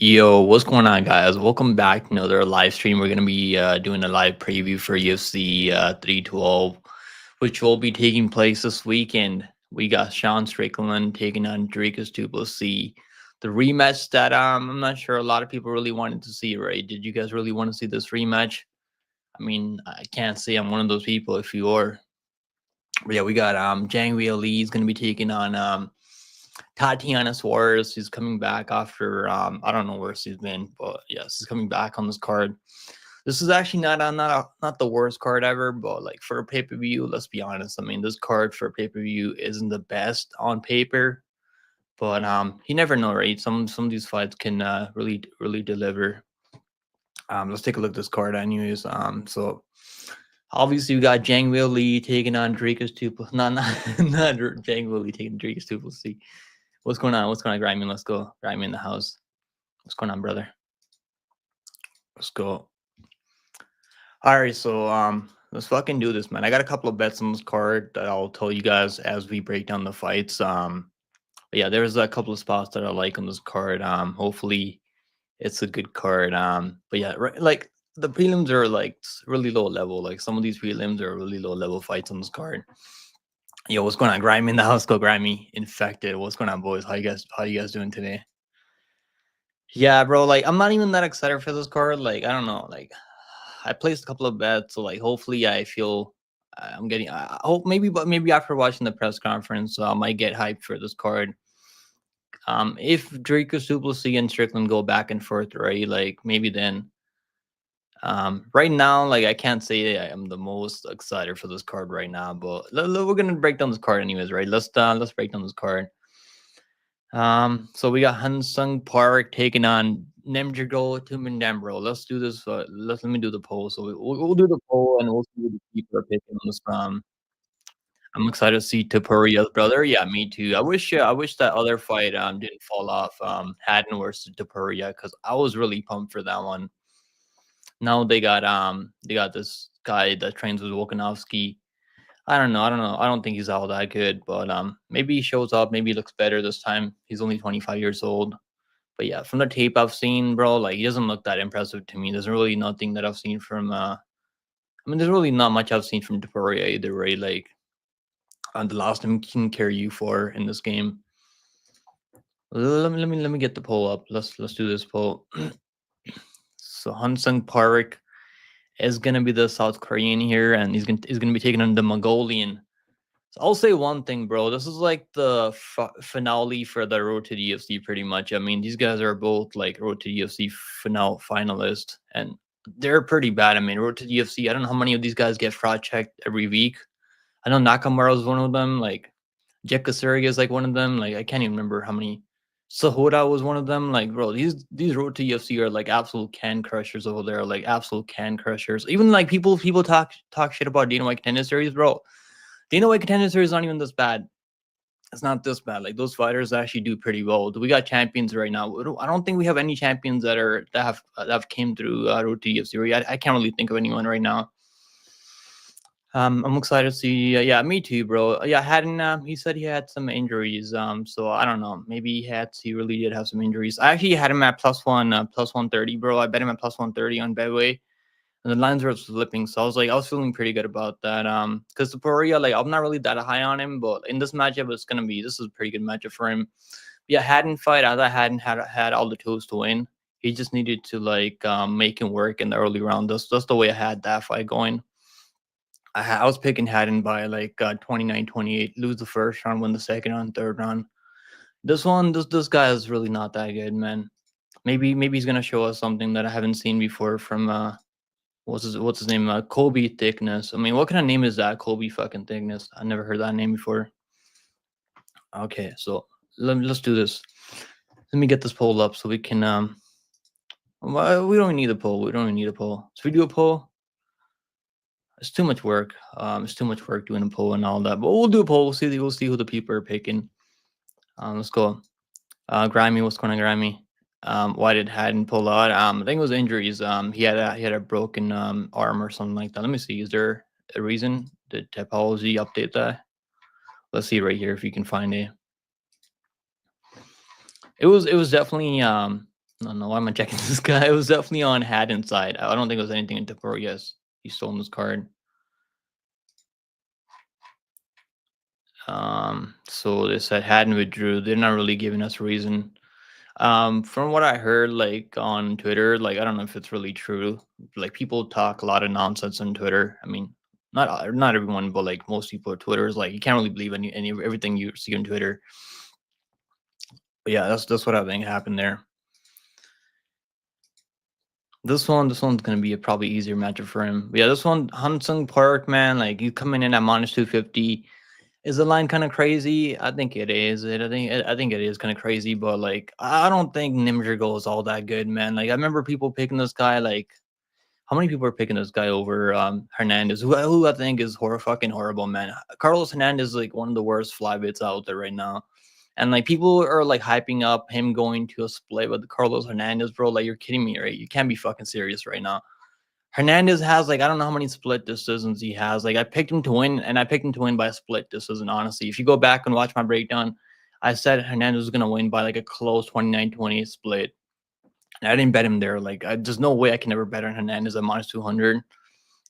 Yo, what's going on, guys? Welcome back to another live stream. We're gonna be doing a live preview for UFC 312, which will be taking place this weekend. We got Strickland taking on Dricus Plessis. The rematch that I'm not sure a lot of people really wanted to see, right? Did you guys really want to see this rematch? I mean, I can't say I'm one of those people if you are. But yeah, we got Zhang Lee is gonna be taking on Tatiana Suarez. She's coming back after I don't know where she's been, but yeah, she's coming back on this card. This is actually not the worst card ever, but like for a pay per view, let's be honest. I mean, this card for pay per view isn't the best on paper, but you never know, right? Some of these fights can really deliver. Let's take a look at this card, anyways. So obviously we got Zhang Lee taking on Dricus Tuple. Not not Zhang Lee taking Dricus Tuple. See. What's going on? What's going on, Grimy? Let's go. Grimy in the house. What's going on, brother? Let's go. All right, so let's fucking do this, man. I got a couple of bets on this card that I'll tell you guys as we break down the fights. But yeah, there's a couple of spots that I like on this card. Hopefully it's a good card. But yeah, right, like the prelims are like really low level. Like some of these prelims are really low level fights on this card. Yo, what's going on, Grimy in the house? Go, Grimy. Infected. What's going on, boys? How you guys doing today? Yeah, bro. Like, I'm not even that excited for this card. Like, I don't know. Like, I placed a couple of bets, so like, hopefully, I feel I'm getting. I hope maybe, but maybe after watching the press conference, I might get hyped for this card. If Draco Duplessis and Strickland go back and forth, right? Like, maybe then. Right now, like, I can't say I am the most excited for this card right now, but we're gonna break down this card anyways, right? Let's break down this card. So we got Hansung Park taking on Nemjergo Tumendemberel. Let's do this. Let me do the poll. So we'll do the poll and we'll see what the people are picking on this. I'm excited to see Topuria's brother. Yeah, me too. I wish that other fight didn't fall off. Haddon versus Topuria, because I was really pumped for that one. Now they got this guy that trains with Volkanovski. I don't know. I don't think he's all that good, but maybe he shows up. Maybe he looks better this time. He's only 25 years old. But yeah, from the tape I've seen, bro, like he doesn't look that impressive to me. There's really nothing that I've seen from. I mean, there's really not much I've seen from Topuria either, right? Like, the last time can carry you for in this game. Let me get the poll up. Let's do this poll. So Hansung Park is gonna be the South Korean here, and he's gonna be taking on the Mongolian. So I'll say one thing, bro. This is like the finale for the Road to the UFC, pretty much. I mean, these guys are both like Road to the UFC finalists, and they're pretty bad. I mean, Road to the UFC. I don't know how many of these guys get fraud checked every week. I know Nakamura is one of them. Like Jeff Kasseri is like one of them. Like I can't even remember how many. Sahura was one of them. Like, bro, these Road to UFC are like absolute can crushers over there. Like absolute can crushers. Even like people talk shit about Dana White Contender Series, bro. Dana White Contender Series is not even this bad. It's not this bad. Like those fighters actually do pretty well. We got champions right now. I don't think we have any champions that have came through Road to UFC. I can't really think of anyone right now. I'm excited to see. Yeah, me too, bro. Yeah, hadn't he said he had some injuries. So I don't know. Maybe he really did have some injuries. I actually had him at plus 130, bro. I bet him at plus 130 on Bedway. And the lines were flipping, so I was feeling pretty good about that. Because Topuria, like I'm not really that high on him, but in this matchup, this is a pretty good matchup for him. Yeah, Hadden fight, as I hadn't had all the tools to win. He just needed to like make him work in the early round. That's the way I had that fight going. I was picking Hadden by like 29-28, lose the first round, win the second round, third round. This guy is really not that good, man. Maybe he's gonna show us something that I haven't seen before from what's his name? Kobe Thicknesse. I mean, what kind of name is that? Kobe fucking Thicknesse. I never heard that name before. Okay, so let's do this. Let me get this poll up so we can we don't need a poll. We don't even need a poll. So we do a poll. It's too much work. It's too much work doing a poll and all that. But we'll do a poll. We'll see who the people are picking. Let's go. Grimy, what's going on, Grimy? Why did Hadden pull out? I think it was injuries. He had a broken arm or something like that. Let me see. Is there a reason? Did Topology update that? Let's see right here if you can find it. It was definitely No, why am I checking this guy? It was definitely on Haddon's side. I don't think it was anything in Topuria. Yes, he stole this card. So they said Haddon withdrew. They're not really giving us a reason. From what I heard, like on Twitter, like I don't know if it's really true. Like people talk a lot of nonsense on Twitter. I mean, not everyone, but like most people on Twitter is like you can't really believe any everything you see on Twitter. But yeah, that's what I think happened there. This one's gonna be a probably easier matchup for him. But yeah, this one, Hansung Park, man, like you coming in at minus 250. Is the line kind of crazy? I think it is. I think it is kind of crazy, but like I don't think Nimjergo is all that good, man. Like I remember people picking this guy. Like how many people are picking this guy over Hernandez, who I think is fucking horrible, man. Carlos Hernandez is like one of the worst flybits out there right now. And like people are like hyping up him going to a split with Carlos Hernandez, bro. Like you're kidding me, right? You can't be fucking serious right now. Hernandez has like I don't know how many split decisions he has. Like I picked him to win, and I picked him to win by a split decision. Honestly, if you go back and watch my breakdown, I said Hernandez was gonna win by like a close 29-20 split, and I didn't bet him there. Like there's no way I can ever bet on Hernandez at minus 200.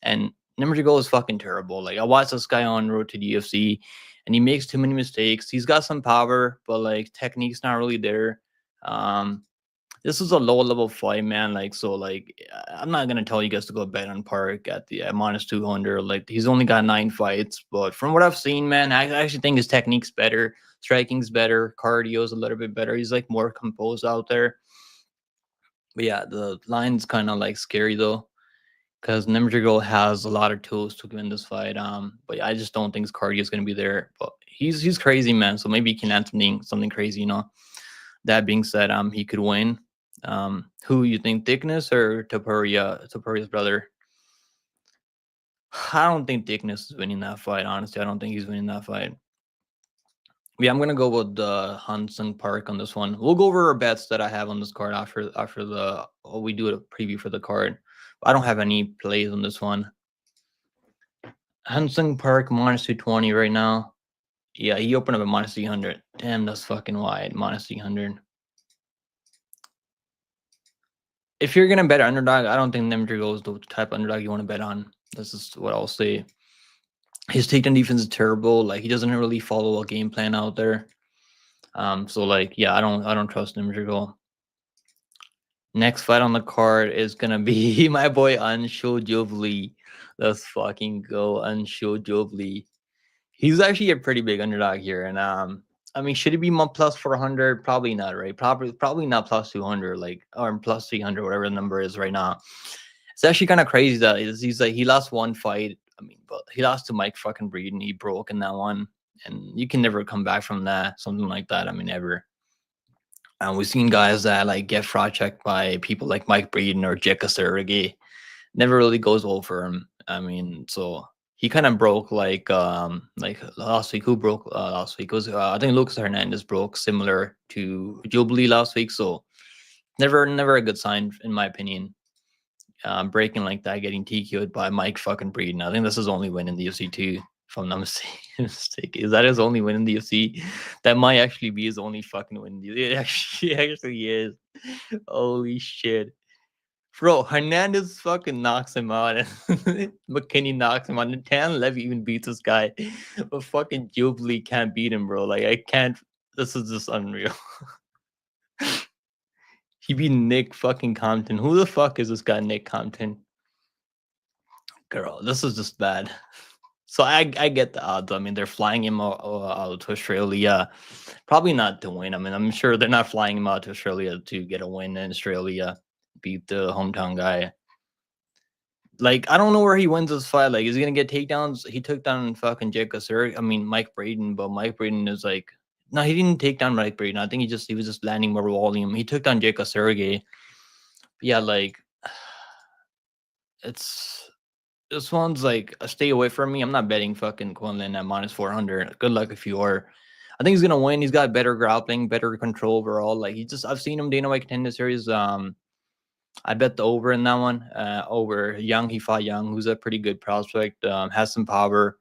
And Nimjergo is fucking terrible. Like I watched this guy on Road to the UFC, and he makes too many mistakes. He's got some power, but like technique's not really there. Um, this is a low level fight, man. Like so, like I'm not gonna tell you guys to go bet on Park at minus 200. Like he's only got 9 fights, but from what I've seen, man, I actually think his technique's better, striking's better, cardio's a little bit better. He's like more composed out there. But yeah, the line's kind of like scary though, because Nimjergo has a lot of tools to win this fight. But I just don't think his cardio is gonna be there. But he's crazy, man. So maybe he can add something crazy, you know. That being said, he could win. Who you think, Thicknesse or Topuria's brother? I don't think Thicknesse is winning that fight. Honestly, I don't think he's winning that fight. Yeah, I'm gonna go with the Hansen Park on this one. We'll go over our bets that I have on this card after we do a preview for the card. I don't have any plays on this one. Hansen Park minus 220 right now. Yeah, he opened up at minus 300. Damn, that's fucking wide. Minus 300. If you're gonna bet underdog, I don't think Nimjergo is the type of underdog you want to bet on. This is what I'll say. His takedown defense is terrible. Like he doesn't really follow a game plan out there. So like yeah, I don't trust Nimjergo. Next fight on the card is gonna be my boy Ansho Jubli. Let's fucking go, Ansho Jubli. He's actually a pretty big underdog here, and I mean, should he be plus 400? Probably not, right? Probably not plus 200, like or plus 300, whatever the number is right now. It's actually kind of crazy that he's like he lost one fight. I mean, but he lost to Mike fucking Breed, and he broke in that one, and you can never come back from that, something like that. I mean, ever. And we've seen guys that like get fraud checked by people like Mike Breeden or Jekka. Never really goes well for him. I mean, so he kind of broke like last week. Who broke last week? It was I think Lucas Hernandez broke similar to Jubli last week. So never a good sign in my opinion. Breaking like that, getting TKO'd by Mike fucking Breeden. I think this is his only win in the UFC too. If I'm not mistaken, is that his only win in the UFC? That might actually be his only fucking win. It actually is. Holy shit. Bro, Hernandez fucking knocks him out, and McKinney knocks him out, and Tan Levy even beats this guy, but fucking Jubli can't beat him, bro. Like, I can't. This is just unreal. He beat Nick fucking Compton. Who the fuck is this guy, Nick Compton? Girl, this is just bad. So I get the odds. I mean, they're flying him out to Australia. Probably not to win. I mean, I'm sure they're not flying him out to Australia to get a win in Australia, beat the hometown guy. Like, I don't know where he wins this fight. Like, is he gonna get takedowns? He took down fucking I mean, Mike Braden, but Mike Braden is like, no, he didn't take down Mike Braden. I think he was just landing more volume. He took down Jake Sergey. Yeah, like, it's this one's like a stay away from me. I'm not betting fucking Quinlan at minus 400. Good luck if you are. I think he's gonna win. He's got better grappling, better control overall. Like I've seen him Dana White Contender Series. I bet the over in that one. Over Young, he fought Young, who's a pretty good prospect. Has some power.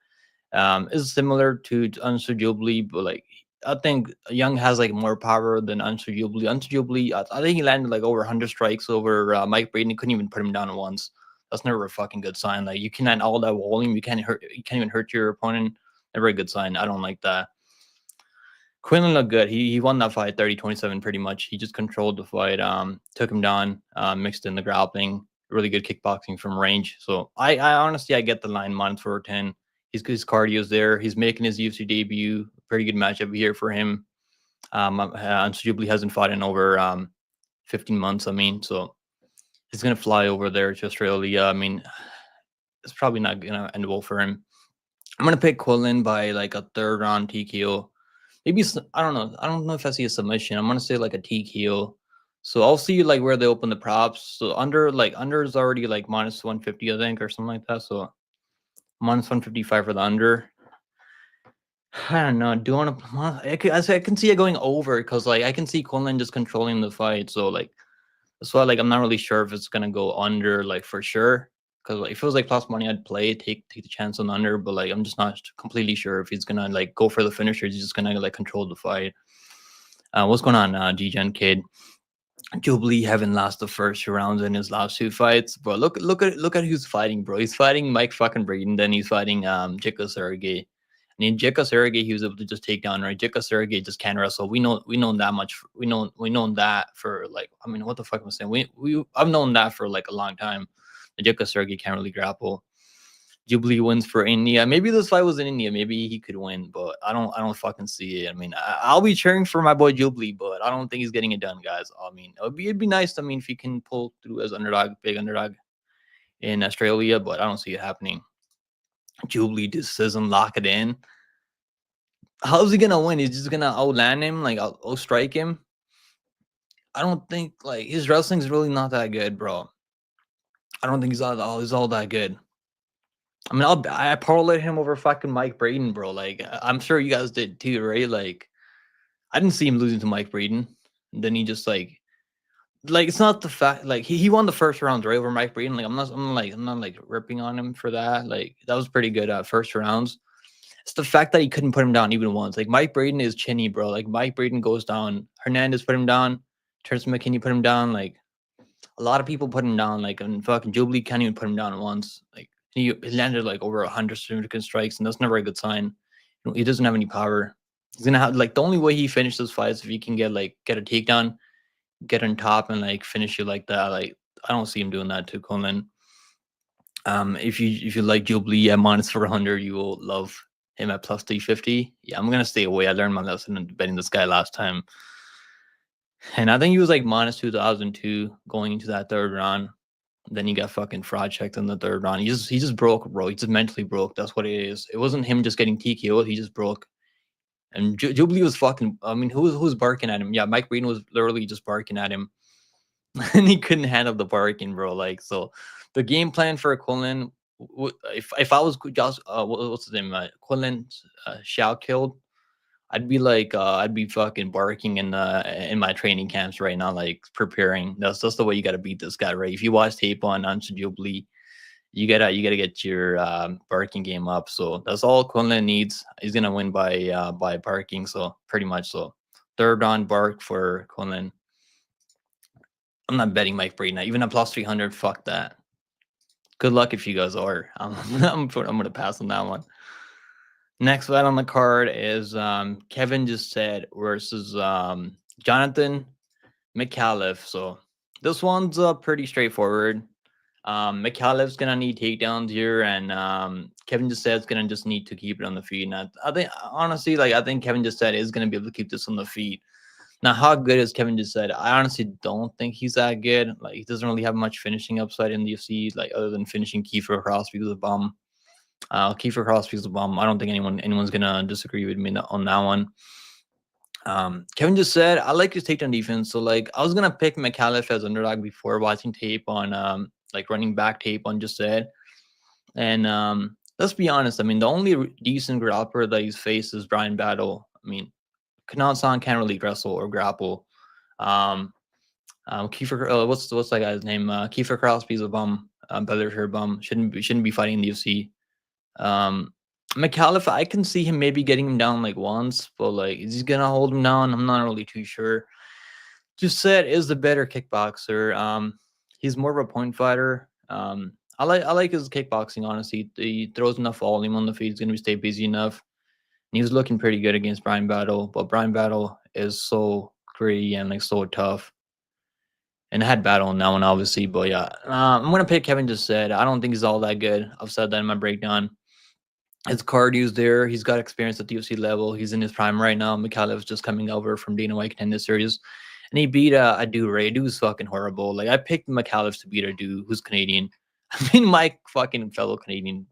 Is similar to Unsu Jubli, but like I think Young has like more power than Jubli. Jubli, I think he landed like over 100 strikes over Mike Braden. He couldn't even put him down once. That's never a fucking good sign. Like you can land all that volume, you can't hurt. You can't even hurt your opponent. Never a good sign. I don't like that. Quinlan looked good. He won that fight 30-27 pretty much. He just controlled the fight. Took him down. Mixed in the grappling. Really good kickboxing from range. So I honestly I get the line -410. His cardio's there. He's making his UFC debut. Pretty good matchup here for him. Jubli hasn't fought in over 15 months. I mean, so he's gonna fly over there to Australia. I mean, it's probably not gonna end well for him. I'm gonna pick Quinlan by like a 3rd round TKO. Maybe I don't know. I don't know if I see a submission. I'm gonna say like a TKO. So I'll see like where they open the props. So under is already like -150, I think, or something like that. So -155 for the under. I don't know. Do you want to? I can see it going over because like I can see Quinlan just controlling the fight. So like that's why like I'm not really sure if it's gonna go under like for sure. Because like, if it was like plus money, I'd play take the chance on under. But like I'm just not completely sure if he's gonna like go for the finisher. He's just gonna like control the fight. What's going on, G-Gen kid? Jubli haven't lost the first 2 rounds in his last 2 fights, bro. Look at who's fighting, bro. He's fighting Mike fucking Braden, then he's fighting Jika Sergey. And in Jika Sergey, he was able to just take down, right? Jika Sergey just can't wrestle. We know that much. We know that for like, I mean, what the fuck am I saying? I've known that for like a long time. Jika Sergey can't really grapple. Jubli wins for India. Maybe this fight was in India. Maybe he could win, but I don't fucking see it. I mean, I'll be cheering for my boy Jubli, but I don't think he's getting it done, guys. I mean, it'd be nice. I mean, if he can pull through as underdog, big underdog in Australia, but I don't see it happening. Jubli decision, lock it in. How's he gonna win? He's just gonna outland him, like out strike him. I don't think like his wrestling's really not that good, bro. I don't think he's all that good. I mean, I parlayed him over fucking Mike Braden, bro. Like, I'm sure you guys did too, right? Like, I didn't see him losing to Mike Braden. And then he just like it's not the fact like he won the first round right over Mike Braden. Like, I'm not like ripping on him for that. Like, that was pretty good first rounds. It's the fact that he couldn't put him down even once. Like, Mike Braden is chinny, bro. Like, Mike Braden goes down. Hernandez put him down. Terrence McKinney put him down. Like, a lot of people put him down. Like, and fucking Jubli can't even put him down once. Like, he landed like over 100 significant strikes, and that's never a good sign. He doesn't have any power. He's gonna have like the only way he finishes fights if he can get a takedown, get on top, and like finish you like that. Like, I don't see him doing that to Coleman. If you like Jubli at -400, you will love him at +350. Yeah, I'm gonna stay away. I learned my lesson in betting this guy last time, and I think he was like -2002 going into that 3rd round. Then he got fucking fraud checked in the 3rd round. He just broke, bro. He just mentally broke. That's what it is. It wasn't him just getting TKO'd. He just broke. And Jubli was fucking. I mean, who's barking at him? Yeah, Mike Breen was literally just barking at him, and he couldn't handle the barking, bro. Like, so, the game plan for Quinlan. If I was just what's his name? Quinlan Salkilld. I'd be fucking barking in my training camps right now, like preparing. That's the way you got to beat this guy, right? If you watch tape on Jubli, you gotta get your barking game up. So that's all Quinlan needs. He's gonna win by barking. So pretty much so. 3rd round bark for Quinlan. I'm not betting Mike Braden. Even at +300, fuck that. Good luck if you guys are. I'm gonna pass on that one. Next fight on the card is Kevin Jousset versus Jonathan Micallef. So this one's pretty straightforward. Micallef's gonna need takedowns here, and Kevin Jousset's gonna just need to keep it on the feet. And I think honestly, like I think Kevin Jousset is gonna be able to keep this on the feet. Now, how good is Kevin Jousset? I honestly don't think he's that good. Like, he doesn't really have much finishing upside in the UFC, like other than finishing Kiefer Crosby's a bum. Kiefer Crosby's a bum. I don't think anyone's gonna disagree with me on that one. Kevin Jousset, I like his takedown defense. So like I was gonna pick Micallef as underdog before watching tape on like running back tape on Jousset. And let's be honest, I mean the only decent grappler that he's faced is Brian Battle. I mean, Kanan-san can't really wrestle or grapple. Kiefer, what's that guy's name? Kiefer Crosby's a bum. Bellator bum. Shouldn't be fighting in the UFC. Micallef, I can see him maybe getting him down like once, but like, is he gonna hold him down? I'm not really too sure. Jousset is the better kickboxer. He's more of a point fighter. I like his kickboxing. Honestly, he throws enough volume on the feet. He's gonna stay busy enough. And he was looking pretty good against Brian Battle, but Brian Battle is so gritty and like so tough. And I had Battle on that one, obviously, but yeah, I'm gonna pick Kevin Jousset. I don't think he's all that good. I've said that in my breakdown. His cardio's there. He's got experience at the UFC level. He's in his prime right now. Micallef's just coming over from Dana White Contender Series. And he beat Adu Ray. Adu's fucking horrible. Like, I picked Micallef to beat Adu, who's Canadian. I mean, my fucking fellow Canadian,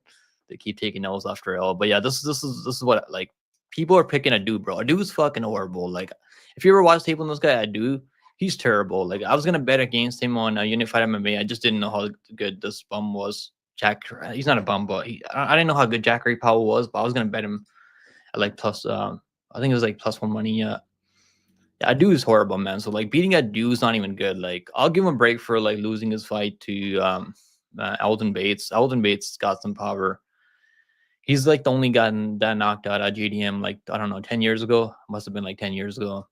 they keep taking L's after L. But yeah, this is what, like, people are picking Adu, bro. Adu's fucking horrible. Like, if you ever watch tape on this guy, Adu, he's terrible. Like, I was gonna bet against him on Unified MMA. I just didn't know how good this bum was. Jack, he's not a bum, but I didn't know how good Jack Ray Powell was, but I was gonna bet him at like plus. I think it was like +1 money. Yeah, Adu is horrible, man. So like beating Adu is not even good. Like I'll give him a break for like losing his fight to Alden Bates. Alden Bates got some power. He's like the only guy that knocked out JDM like I don't know 10 years ago. Must have been like 10 years ago.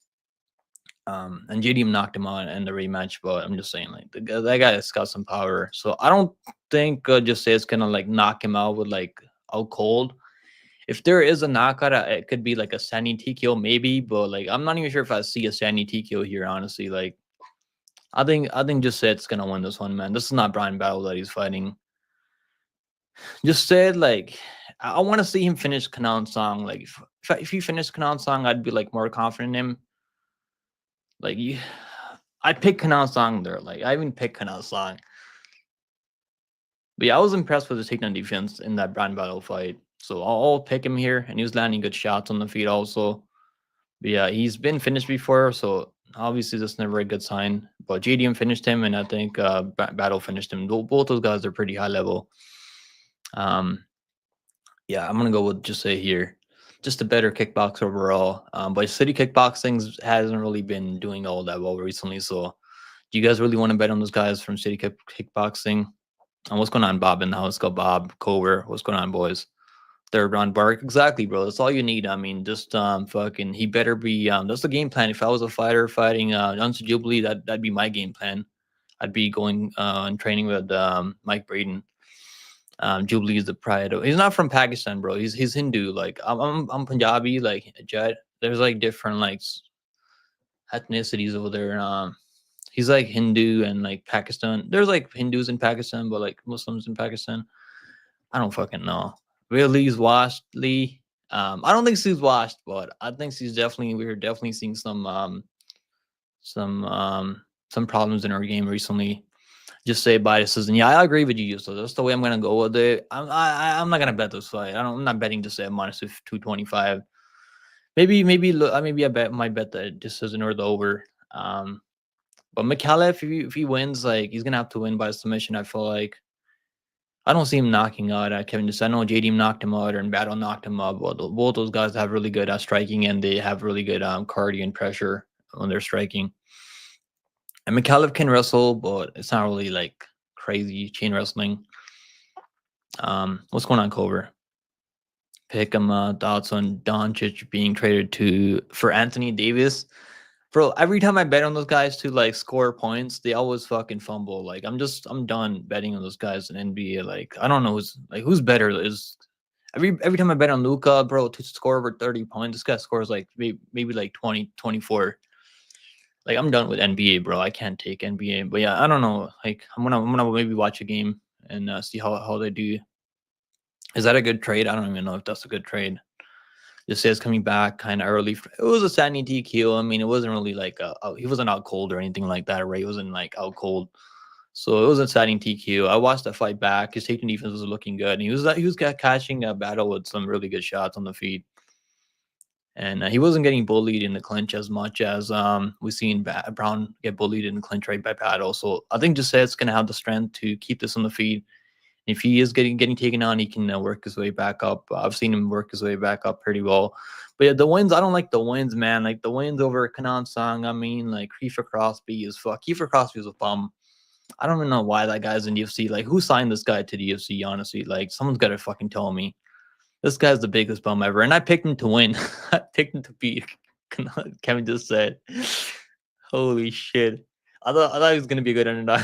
And JDM knocked him out in the rematch, but I'm just saying, like, that guy has got some power. So I don't think just say it's gonna like knock him out with like out cold. If there is a knockout, it could be like a standing TKO maybe, but like I'm not even sure if I see a standing TKO here. Honestly, like I think just say it's gonna win this one, man. This is not Brian Battle that he's fighting. Just said like I want to see him finish Kanan Song. Like if he finished Kanan Song, I'd be like more confident in him. Like I picked Kanan Song there. Like I even picked Kanan Song. But yeah, I was impressed with his takedown defense in that Brian Battle fight. So I'll pick him here, and he was landing good shots on the feet also. But yeah, he's been finished before, so obviously that's never a good sign. But JDM finished him, and I think Battle finished him. Both those guys are pretty high level. Yeah, I'm gonna go with just say here, just a better kickboxer overall. But city kickboxing hasn't really been doing all that well recently. So, do you guys really want to bet on those guys from city kickboxing? And what's going on, Bob? In the house, go Bob Cover. What's going on, boys? Third round bark, exactly, bro. That's all you need. I mean, just fucking. He better be. That's the game plan. If I was a fighter fighting Jubli, that'd be my game plan. I'd be going and training with Mike Braden. Jubli is the Prado. He's not from Pakistan, bro. He's Hindu. Like I'm Punjabi. Like Jet. There's like different like ethnicities over there. He's like Hindu and like Pakistan. There's like Hindus in Pakistan, but like Muslims in Pakistan. I don't fucking know. Willie's washed Lee. I don't think she's washed, but I think she's definitely. We're definitely seeing some problems in her game recently. Just say by decision. Yeah, I agree with you. So that's the way I'm gonna go with it. I'm not gonna bet this fight. I'm not betting to say minus 225. Maybe I might bet the decision or the over. But Micallef, if he wins, like he's gonna have to win by submission. I feel like I don't see him knocking out Kevin. Just I know JD knocked him out and Battle knocked him up. But both those guys have really good striking and they have really good cardio and pressure when they're striking. And Micallef can wrestle, but it's not really like crazy chain wrestling. What's going on, Cover? Pick him thoughts on Doncic being traded for Anthony Davis. Bro, every time I bet on those guys to like score points, they always fucking fumble. Like I'm done betting on those guys in NBA. Like I don't know who's better. Is every time I bet on Luka, bro, to score over 30 points, this guy scores like maybe like 20, 24. Like I'm done with NBA, bro. I can't take NBA. But yeah, I don't know. Like I'm gonna maybe watch a game and see how they do. Is that a good trade? I don't even know if that's a good trade. Just says coming back kind of early. It was a standing TQ. I mean, it wasn't really like he wasn't out cold or anything like that. Ray wasn't like out cold, so it was a standing TQ. I watched the fight back. His takedown defense was looking good, and he was catching a battle with some really good shots on the feet. And he wasn't getting bullied in the clinch as much as we've seen Brown get bullied in the clinch right by Prado. So I think Jousset's going to have the strength to keep this on the feet. If he is getting taken on, he can work his way back up. I've seen him work his way back up pretty well. But yeah, the wins, I don't like the wins, man. Like the wins over Kanan Song, I mean, like Kiefer Crosby is fuck. Kiefer Crosby is a bum. I don't even know why that guy's in the UFC. Like, who signed this guy to the UFC, honestly? Like, someone's got to fucking tell me. This guy's the biggest bum ever, and I picked him to win. I picked him to beat. Kevin just said, "Holy shit!" I thought he was gonna be a good underdog.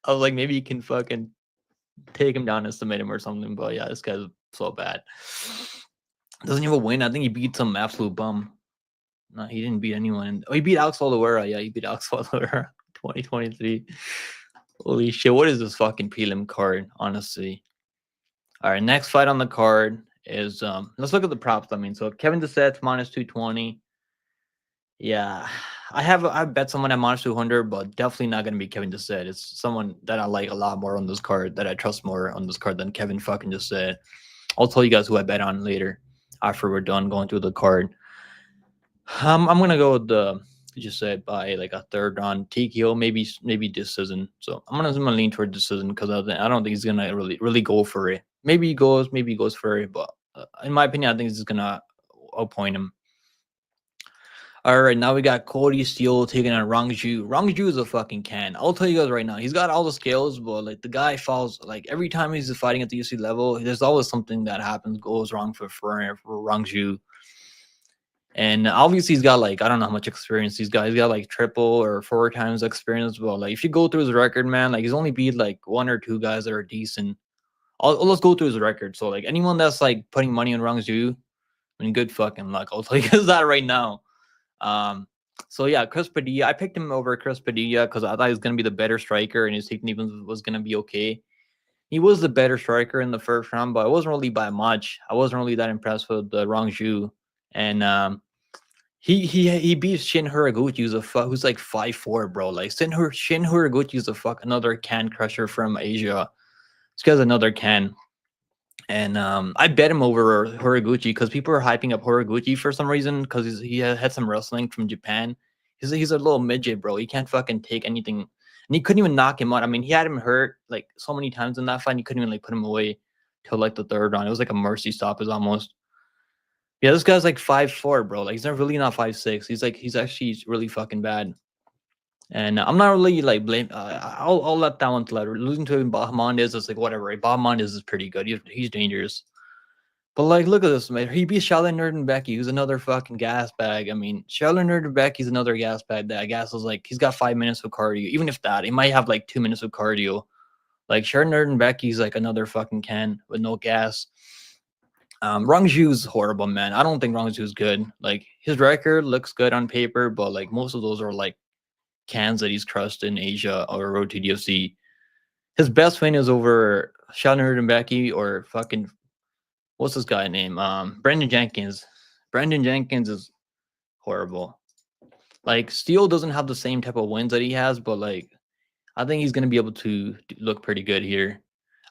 I was like, maybe you can fucking take him down and submit him or something. But yeah, this guy's so bad. Doesn't even win. I think he beat some absolute bum. No, he didn't beat anyone. Oh, he beat Alex Oliveira. Yeah, he beat Alex Oliveira 2023. Holy shit, what is this fucking prelim card, honestly? All right, next fight on the card is let's look at the props. I mean, so Kevin Doucet's minus 220. Yeah, I bet someone at minus 200, but definitely not gonna be Kevin Doucet. It's someone that I like a lot more on this card, that I trust more on this card than Kevin fucking Doucet. I'll tell you guys who I bet on later after we're done going through the card. I'm gonna go with the just said by like a third round TKO, maybe decision. So I'm gonna lean toward decision because I don't think he's gonna really go for it. Maybe he goes for it, but in my opinion, I think he's gonna appoint him. All right, now we got Cody Steele taking on Rongzhu. Rongzhu is a fucking can. I'll tell you guys right now, he's got all the skills, but like the guy falls. Like every time he's fighting at the UFC level, there's always something that goes wrong for Rongzhu. And obviously he's got like, I don't know how much experience he's got. He's got like 3 or 4 times experience. But like if you go through his record, man, like he's only beat like 1 or 2 guys that are decent. Let's go through his record. So like anyone that's like putting money on Rongzhu, I mean, good fucking luck. I'll tell you guys that right now. So yeah, Chris Padilla. I picked him over Chris Padilla because I thought he was gonna be the better striker and his technique was gonna be okay. He was the better striker in the first round, but it wasn't really by much. I wasn't really that impressed with the Rongzhu. And he beat Shin Haraguchi, who's like 5'4", bro. Like Shin Haraguchi is another can crusher from Asia. This guy's another can. And I bet him over Horiguchi because people are hyping up Horiguchi for some reason because he had some wrestling from Japan. He's a little midget, bro. He can't fucking take anything, and he couldn't even knock him out. I mean, he had him hurt like so many times in that fight. And he couldn't even like put him away till like the 3rd round. It was like a mercy stoppage almost. Yeah, this guy's like 5'4", bro. Like he's really not 5'6". He's actually really fucking bad. And I'm not really like blame. I'll let that one slide. Losing to Bahamondes is like whatever. Right? Bahamondes is pretty good. He's dangerous. But like, look at this, man. He beat Shaolin Nerdenbecky, who's another fucking gas bag. I mean, Shaolin Nerdenbecky's another gas bag that I guess is like he's got 5 minutes of cardio. Even if that, he might have like 2 minutes of cardio. Like Shaolin Nerdenbecky's like another fucking can with no gas. Rongzhu's horrible, man. I don't think Rongzhu's good. Like his record looks good on paper, but like most of those are like cans that he's crushed in Asia or road to UFC. His best win is over Shaolin Nerdenbecky or fucking what's this guy name? Brendan Jenkins. Brendan Jenkins is horrible. Like Steele doesn't have the same type of wins that he has, but like I think he's gonna be able to look pretty good here.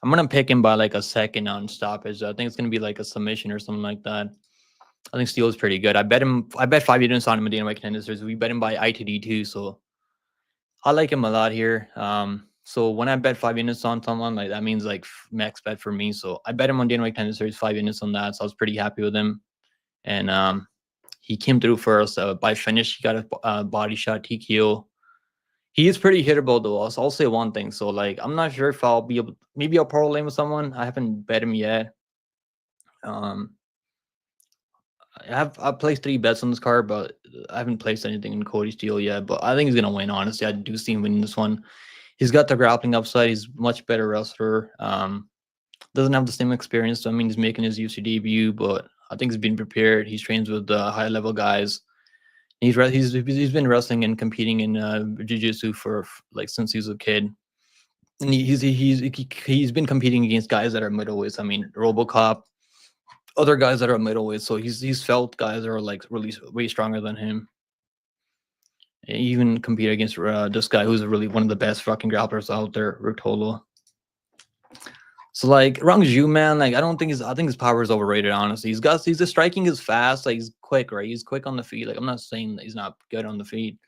I'm gonna pick him by like a second on stoppage. I think it's gonna be like a submission or something like that. I think Steele is pretty good. I bet 5 units on him in the White Contenders. We bet him by ITD too, so I like him a lot here. So when I bet 5 units on someone, like that means like max bet for me. So I bet him on Dana White Contender Series 5 units on that. So I was pretty happy with him. And he came through for us by finish. He got a body shot TKO. He is pretty hittable though. I'll say one thing. So like I'm not sure if I'll be able. Maybe I'll parlay with someone. I haven't bet him yet. I've placed 3 bets on this card, but I haven't placed anything in Cody Steele yet. But I think he's gonna win. Honestly, I do see him winning this one. He's got the grappling upside. He's much better wrestler. Doesn't have the same experience. So, I mean, he's making his UFC debut, but I think he's been prepared. He trains with high level guys. He's been wrestling and competing in jiu-jitsu for like since he was a kid. And he's been competing against guys that are middleweights. I mean, RoboCop, other guys that are middleweights. So he's felt guys that are like really way stronger than him. He even compete against this guy who's really one of the best fucking grapplers out there, Rutolo. So like Rongzhu, man, like I think his power is overrated. Honestly, he's striking is fast, like he's quick, right? He's quick on the feet. Like I'm not saying that he's not good on the feet,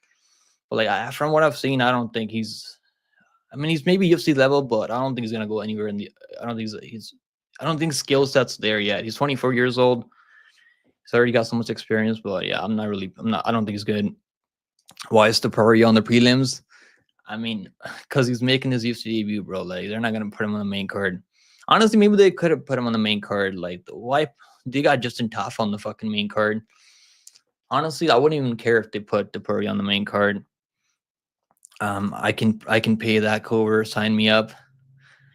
but like from what I've seen, I don't think he's. I mean, he's maybe UFC level, but I don't think he's gonna go anywhere in the. I don't think skill set's there yet. He's 24 years old. He's already got so much experience, but yeah, I don't think he's good. Why is Topuria on the prelims? I mean, because he's making his UFC debut, bro. Like they're not gonna put him on the main card. Honestly, maybe they could have put him on the main card. Like, why they got Justin Tafa on the fucking main card? Honestly, I wouldn't even care if they put Topuria on the main card. I can pay that cover. Sign me up.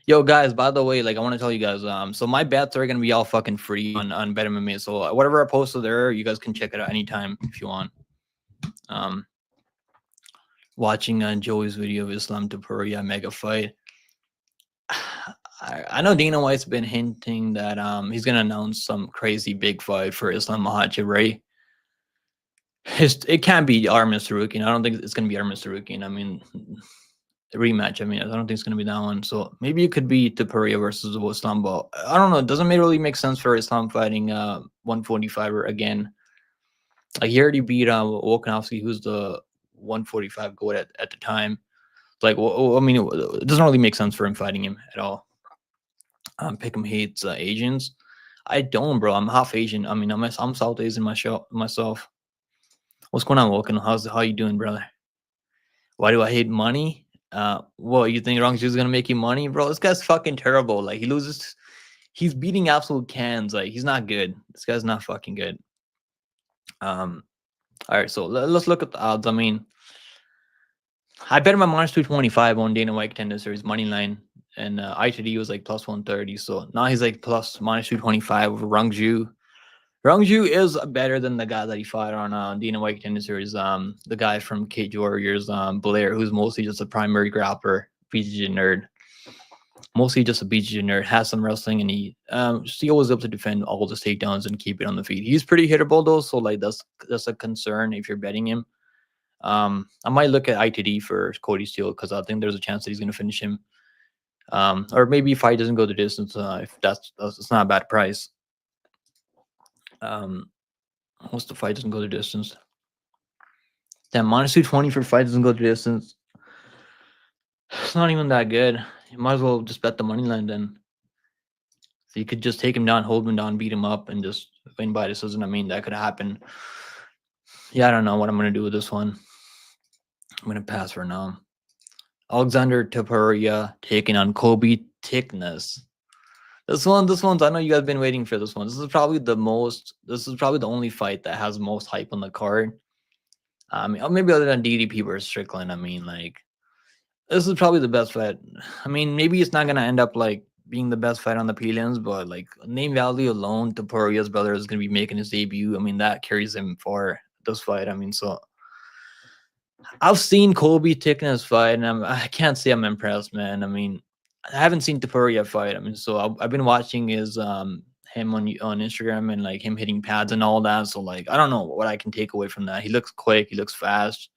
Yo, guys, by the way, like I want to tell you guys, so my bets are gonna be all fucking free on BetMMA. So whatever I posted there, you guys can check it out anytime if you want. Um, watching Joey's video of Islam Topuria mega fight. I know Dana White's been hinting that he's gonna announce some crazy big fight for Islam Makhachev, right? It can't be Armis Sarukian. I don't think it's gonna be Armis Sarukian. I mean, rematch. I mean, I don't think it's gonna be that one. So maybe it could be Topuria versus Islam. But I don't know. It doesn't really make sense for Islam fighting 145er again. Like he already beat Volkanovski, who's the 145 goat at the time. Like, well, I mean, it doesn't really make sense for him fighting him at all. Pick'em hates Asians. I don't, bro. I'm half Asian. I mean, I'm South Asian myself. What's going on, Vulcan? How you doing, brother? Why do I hate money? What you think Rongzhu is gonna make you money, bro? This guy's fucking terrible. Like he loses, he's beating absolute cans. Like he's not good. This guy's not fucking good. All right, so let's look at the odds. I mean, I bet him on minus 225 on Dana White Contender Series money line, and ITD was like plus 130. So now he's like plus minus 225 over Rongzhu. Rongzhu is better than the guy that he fought on Dana White Contender Series. The guy from Cage Warriors, Blair, who's mostly just a primary grappler, BJJ nerd. Mostly just a BJJ nerd, has some wrestling, and he Steele was able to defend all the takedowns and keep it on the feet. He's pretty hittable though, so like that's a concern if you're betting him. I might look at ITD for Cody Steele because I think there's a chance that he's going to finish him. Or maybe if fight doesn't go the distance, if that's not a bad price. What's the fight doesn't go the distance? That minus 220 for fight doesn't go the distance. It's not even that good. You might as well just bet the money line then. So you could just take him down, hold him down, beat him up, and just win by decision. I mean, that could happen. Yeah, I don't know what I'm gonna do with this one. I'm gonna pass for now. Alexander Topuria taking on Kobe Thicknesse. This one's. I know you guys have been waiting for this one. This is probably the only fight that has most hype on the card. Maybe other than DDP versus Strickland. I mean, like, this is probably the best fight. I mean, maybe it's not gonna end up like being the best fight on the prelims, but like name value alone, Topuria's brother is gonna be making his debut. I mean, that carries him for this fight. I mean, so I've seen Kobe Thicknesse fight, and I can't say I'm impressed, man. I mean, I haven't seen Topuria fight. I mean, so I've been watching his him on Instagram and like him hitting pads and all that. So like I don't know what I can take away from that. He looks quick. He looks fast.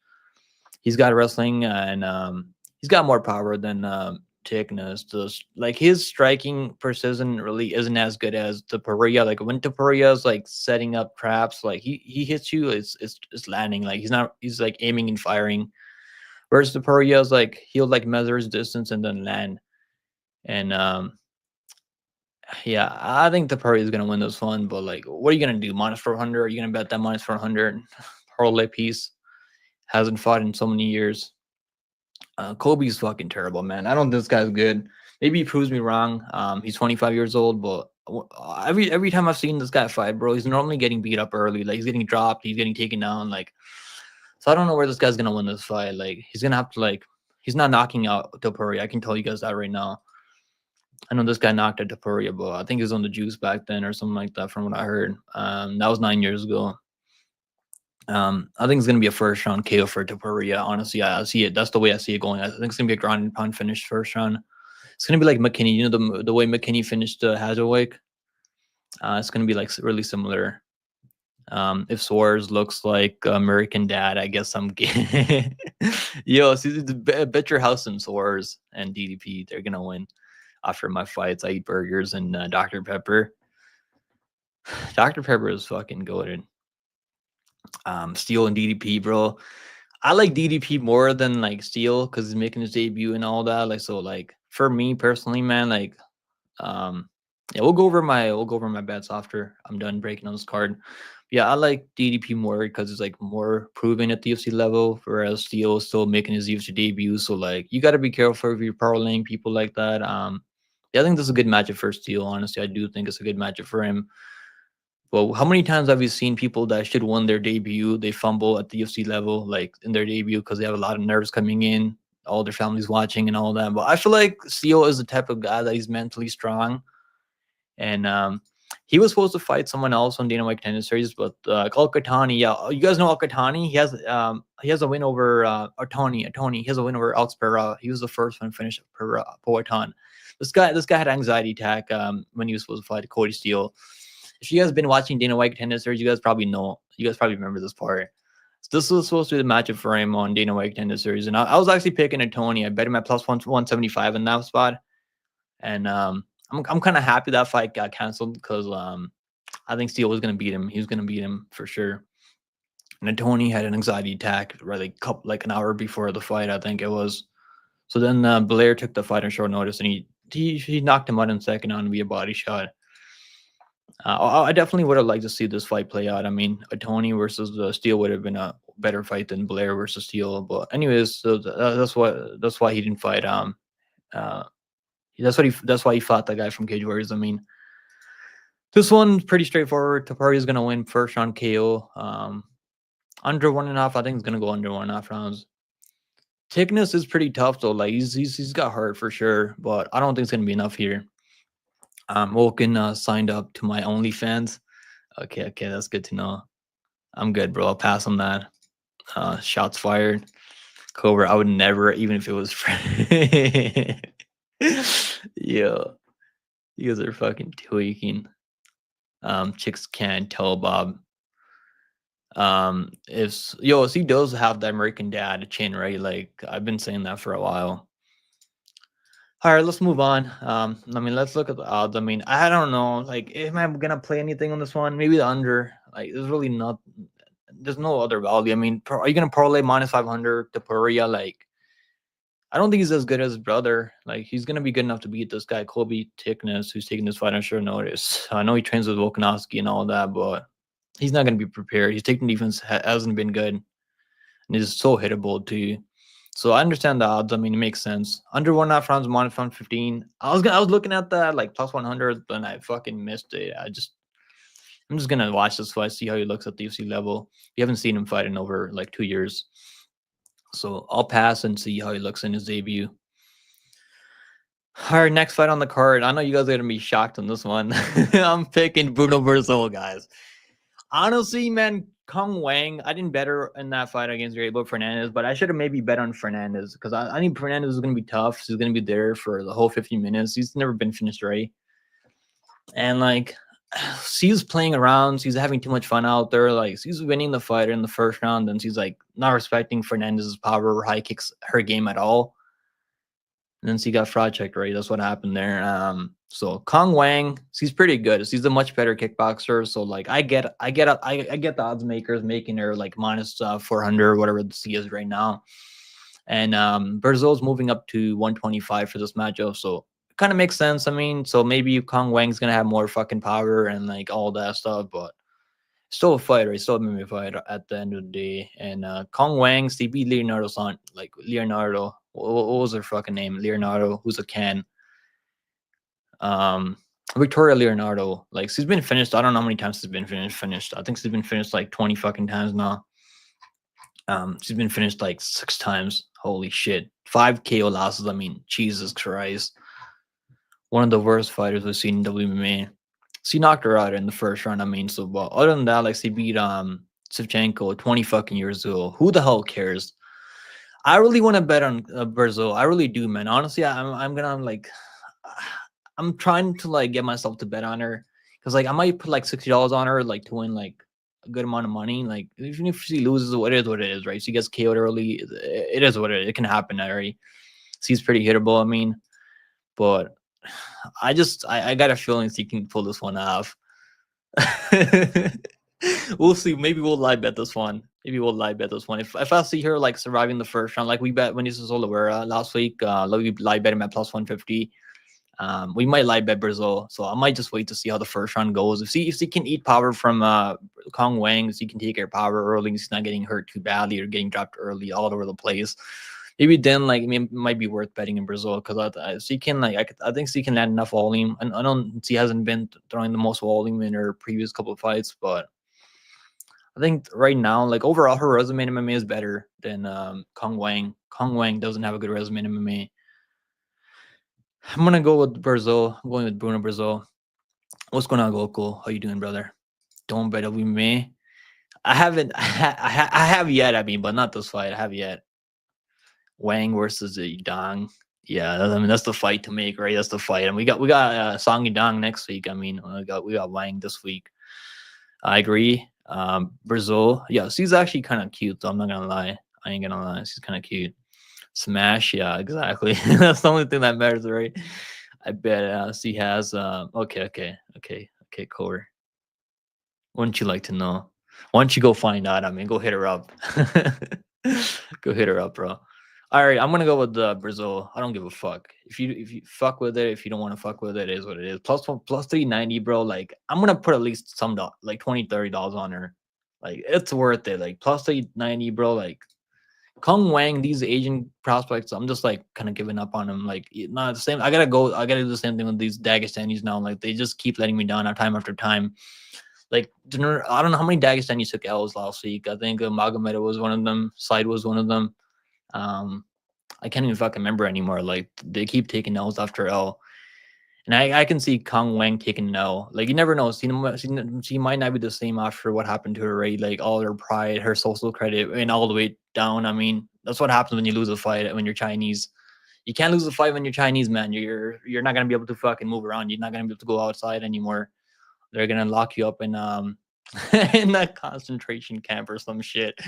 He's got wrestling and he's got more power than Thicknesse. Just like his striking precision really isn't as good as Topuria. Like when Topuria is like setting up traps, like he hits you, it's landing. Like he's like aiming and firing. Whereas Topuria is like he'll like measure his distance and then land. And yeah, I think Topuria is gonna win this one. But like, what are you gonna do? Minus 400? Are you gonna bet that minus 400? Parlay piece hasn't fought in so many years. Kobe's fucking terrible, man. I don't think this guy's good. Maybe he proves me wrong. He's 25 years old, but every time I've seen this guy fight, bro, he's normally getting beat up early. Like he's getting dropped, he's getting taken down. Like, so I don't know where this guy's gonna win this fight. Like he's gonna have to like he's not knocking out Topuria. I can tell you guys that right now. I know this guy knocked out Topuria, but I think he was on the juice back then or something like that, from what I heard. That was 9 years ago. I think it's gonna be a first round KO for Topuria. Honestly, I see it. That's the way I see it going. I think it's gonna be a ground and pound finish first round. It's gonna be like McKinney. You know the way McKinney finished Hazlewick. It's gonna be like really similar. If Suarez looks like American Dad, I guess I'm gay. Yo, see, bet your house in Suarez and DDP. They're gonna win. After my fights, I eat burgers and Dr. Pepper. Dr. Pepper is fucking goated. Steele and DDP, bro. I like DDP more than like Steele because he's making his debut and all that. Like, so like for me personally, man, like yeah, we'll go over my bets after I'm done breaking on this card. Yeah, I like DDP more because it's like more proven at the UFC level, whereas Steele is still making his UFC debut. So like you gotta be careful if you're parlaying people like that. Yeah, I think this is a good matchup for Steele. Honestly, I do think it's a good matchup for him. Well, how many times have we seen people that should win their debut, they fumble at the UFC level, like in their debut, because they have a lot of nerves coming in, all their families watching and all that. But I feel like Steele is the type of guy that he's mentally strong. And he was supposed to fight someone else on Dana White Contender Series, but Al-Qahtani, yeah, you guys know Al-Qahtani. He has a win over Atoni. He has a win over Alex Pereira. He was the first one to finish Powhatan. This guy had anxiety attack when he was supposed to fight Cody Steele. If you guys have been watching Dana White Contender Series, you guys probably know. You guys probably remember this part. So this was supposed to be the matchup for him on Dana White Contender Series, and I was actually picking Atoni. I bet him at plus 175 in that spot, and I'm kind of happy that fight got canceled because I think Steele was going to beat him. He was going to beat him for sure. And Tony had an anxiety attack like an hour before the fight, I think it was. So then Blair took the fight on short notice, and he knocked him out in second on via body shot. I definitely would have liked to see this fight play out. I mean, Tony versus Steele would have been a better fight than Blair versus Steele. But anyways, so that's why he didn't fight. That's why he fought the guy from Cage Warriors. I mean, this one's pretty straightforward. Topuria is gonna win first round KO. Under 1.5, I think it's gonna go under 1.5 rounds. Thicknesse is pretty tough though. Like he's got hurt for sure, but I don't think it's gonna be enough here. Woken signed up to my OnlyFans. Okay, that's good to know. I'm good, bro. I'll pass on that. Shots fired. Cobra, I would never, even if it was yo, you guys are fucking tweaking. Chicks can't tell Bob. If he does have that American dad chin, right? Like I've been saying that for a while. All right, let's move on. I mean, let's look at the odds. I mean, I don't know. Like, am I gonna play anything on this one? Maybe the under. Like, there's really not. There's no other value. I mean, are you gonna parlay minus 500 to Topuria? Like, I don't think he's as good as his brother. Like, he's gonna be good enough to beat this guy, Kobe Thicknesse, who's taking this fight on short notice. I know he trains with Volkanovski and all that, but he's not gonna be prepared. His taking defense hasn't been good, and he's so hittable too. So I understand the odds. I mean, it makes sense. Under 1.5 rounds, minus 115. I was looking at that like plus 100, but I fucking missed it. I'm just gonna watch this fight, see how he looks at the UFC level. You haven't seen him fight in over like 2 years, so I'll pass and see how he looks in his debut. All right, next fight on the card. I know you guys are gonna be shocked on this one. I'm picking Bruno Berzo, guys. Honestly, man, Kung Wang, I didn't bet her in that fight against Gabriel Fernandez, but I should have maybe bet on Fernandez because I think Fernandez is going to be tough. He's going to be there for the whole 50 minutes. He's never been finished right. And, like, she's playing around. She's having too much fun out there. Like, she's winning the fight in the first round, and she's, like, not respecting Fernandez's power or high kicks her game at all. And then she got fraud checked, right? That's what happened there. So Kong Wang, she's pretty good. She's a much better kickboxer. So like I get the odds makers making her like minus 400, whatever the C is right now. And Berzo's moving up to 125 for this matchup. So it kind of makes sense. I mean, so maybe Kong Wang's gonna have more fucking power and like all that stuff, but still a fighter. He's still a MMA fighter at the end of the day. And Kong Wang, she beat Leonardo's son, like Leonardo. What was her fucking name? Leonardo, who's a can. Victoria Leonardo, like she's been finished. I don't know how many times she's been finished. I think she's been finished like 20 fucking times now. She's been finished like 6 times. Holy shit. 5 KO losses. I mean, Jesus Christ. One of the worst fighters we've seen in WMA. She knocked her out in the first round. I mean, so but other than that, like she beat Shevchenko 20 fucking years ago. Who the hell cares? I really want to bet on Berzo. I really do, man. Honestly, I'm gonna like I'm trying to like get myself to bet on her because like I might put like $60 on her like to win like a good amount of money. Like even if she loses, what it is, right? She gets KO'd early. It is what it is. It can happen, right? She's pretty hittable. I mean, but I got a feeling she can pull this one off. We'll see. Maybe we'll live bet this one. If I see her like surviving the first round, like we bet when this was Oliveira last week, we live bet him at plus 150. We might live bet Brazil, so I might just wait to see how the first round goes. If she can eat power from Kong Wang, she can take her power early. She's not getting hurt too badly or getting dropped early all over the place. Maybe then, like, I mean, it might be worth betting in Brazil because she can, like, I think she can land enough volume. And I don't, she hasn't been throwing the most volume in her previous couple of fights, but I think right now, like, overall, her resume in MMA is better than Kong Wang. Kong Wang doesn't have a good resume in MMA. I'm gonna go with Brazil. I'm going with Bruno Brazil. What's going on, Goku? How you doing, brother? Don't bet with me. I haven't. I have yet. I mean, but not this fight. I have yet. Wang versus Zhang. Yeah, I mean that's the fight to make, right? That's the fight, and we got Song Yudong next week. I mean, we got Wang this week. I agree. Brazil, yeah, she's actually kind of cute. Though I'm not gonna lie. I ain't gonna lie. She's kind of cute. Smash, yeah, exactly. That's the only thing that matters, right? I bet she has. Okay, Core. Wouldn't you like to know? Why don't you go find out? I mean, go hit her up. Go hit her up, bro. All right, I'm gonna go with Brazil. I don't give a fuck if you fuck with it. If you don't want to fuck with it, it is what it is. Plus 390, bro. Like, I'm gonna put at least some like $20-$30 on her. Like, it's worth it. Like, plus 390, bro. Like, Kung Wang, these Asian prospects, I'm just like kind of giving up on them. Like, not the same. I gotta go. I gotta do the same thing with these Dagestanis now. Like, they just keep letting me down time after time. Like, I don't know how many Dagestanis took L's last week. I think Magomed was one of them. Side was one of them. I can't even fucking remember anymore. Like, they keep taking L's after L. And I can see Kong Wang taking an L. Like, you never know. She might not be the same after what happened to her, right? Like, all her pride, her social credit, and all the way down. I mean, that's what happens when you lose a fight when you're Chinese. You can't lose a fight when you're Chinese, man. You're not gonna be able to fucking move around. You're not gonna be able to go outside anymore. They're gonna lock you up in in that concentration camp or some shit.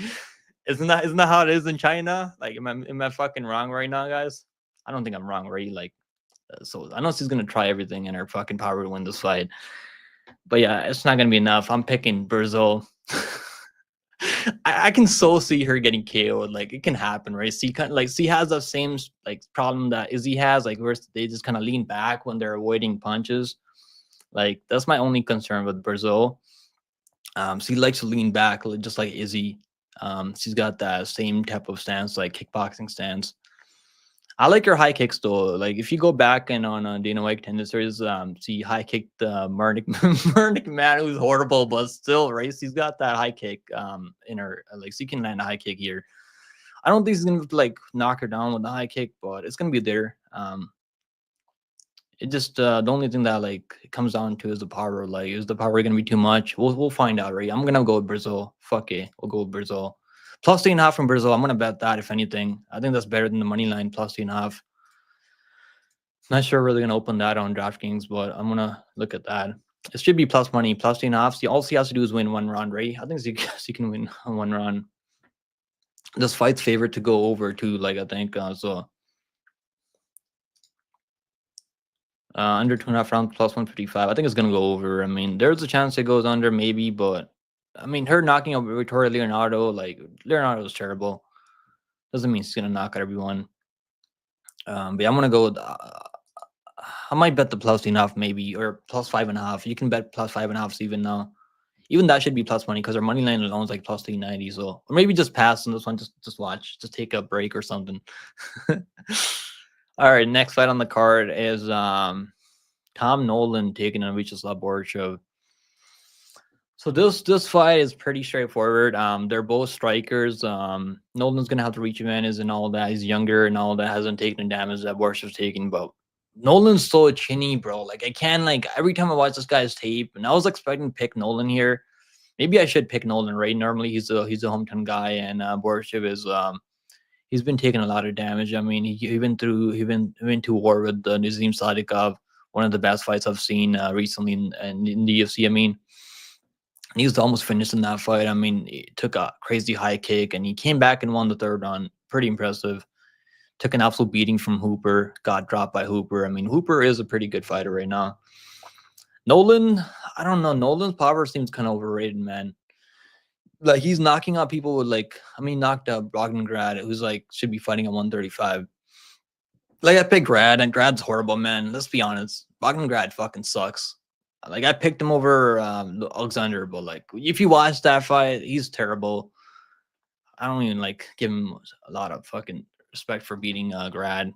Isn't that how it is in China? Like, am I fucking wrong right now, guys? I don't think I'm wrong, right? Like, so I know she's gonna try everything in her fucking power to win this fight, but yeah, it's not gonna be enough. I'm picking Brazil. I can so see her getting KO'd. Like, it can happen, right? She has the same like problem that Izzy has, like, where they just kind of lean back when they're avoiding punches. Like, that's my only concern with Brazil. She likes to lean back, just like Izzy. She's got that same type of stance, like kickboxing stance. I like her high kicks though. Like, if you go back and on Dana White Contender Series, she high kicked Murnick Murnick man, who's horrible, but still, right? She's got that high kick in her. Like, she can land a high kick here. I don't think she's gonna like knock her down with the high kick, but it's gonna be there. It just the only thing that like it comes down to is the power. Like, is the power gonna be too much? We'll find out, right? I'm gonna go with Brazil. Fuck it, we'll go with Brazil. Plus 3.5 from Brazil. I'm gonna bet that, if anything. I think that's better than the money line plus 3.5. Not sure we're really gonna open that on DraftKings, but I'm gonna look at that. It should be plus money, plus 3.5. See, all she has to do is win one round, right? I think she can win one round. This fight's favorite to go over too. Like, I think so. Under 2.5 rounds plus 155. I think it's gonna go over. I mean, there's a chance it goes under, maybe, but I mean, her knocking out Victoria Leonardo, like, Leonardo is terrible. Doesn't mean she's gonna knock out everyone. But yeah, I'm gonna go with. I might bet the plus enough, maybe, or plus 5.5. You can bet plus 5.5 even now. Even that should be plus money because our money line alone is like plus 390. So, or maybe just pass on this one. Just watch. Just take a break or something. All right, next fight on the card is Tom Nolan taking on Vyacheslav Borshchev. So this fight is pretty straightforward. They're both strikers. Nolan's gonna have to reach advantage and all that. He's younger and all that, hasn't taken the damage that Borshchev's taking, but Nolan's so chinny, bro. Like, I can't, like, every time I watch this guy's tape, and I was expecting to pick Nolan here. Maybe I should pick Nolan, right? Normally he's a hometown guy, and Borshchev is he's been taking a lot of damage. I mean, he went to war with Nazim Sadikov, one of the best fights I've seen recently in the UFC. I mean, he was almost finished in that fight. I mean, he took a crazy high kick, and he came back and won the third round. Pretty impressive. Took an absolute beating from Hooper. Got dropped by Hooper. I mean, Hooper is a pretty good fighter right now. Nolan, I don't know. Nolan's power seems kind of overrated, man. Like, he's knocking out people with, like, I mean, knocked out Grad, who's like should be fighting at 135. Like, I picked Grad, and Grad's horrible, man. Let's be honest. Grad fucking sucks. Like, I picked him over Alexander, but like, if you watch that fight, he's terrible. I don't even like give him a lot of fucking respect for beating Grad.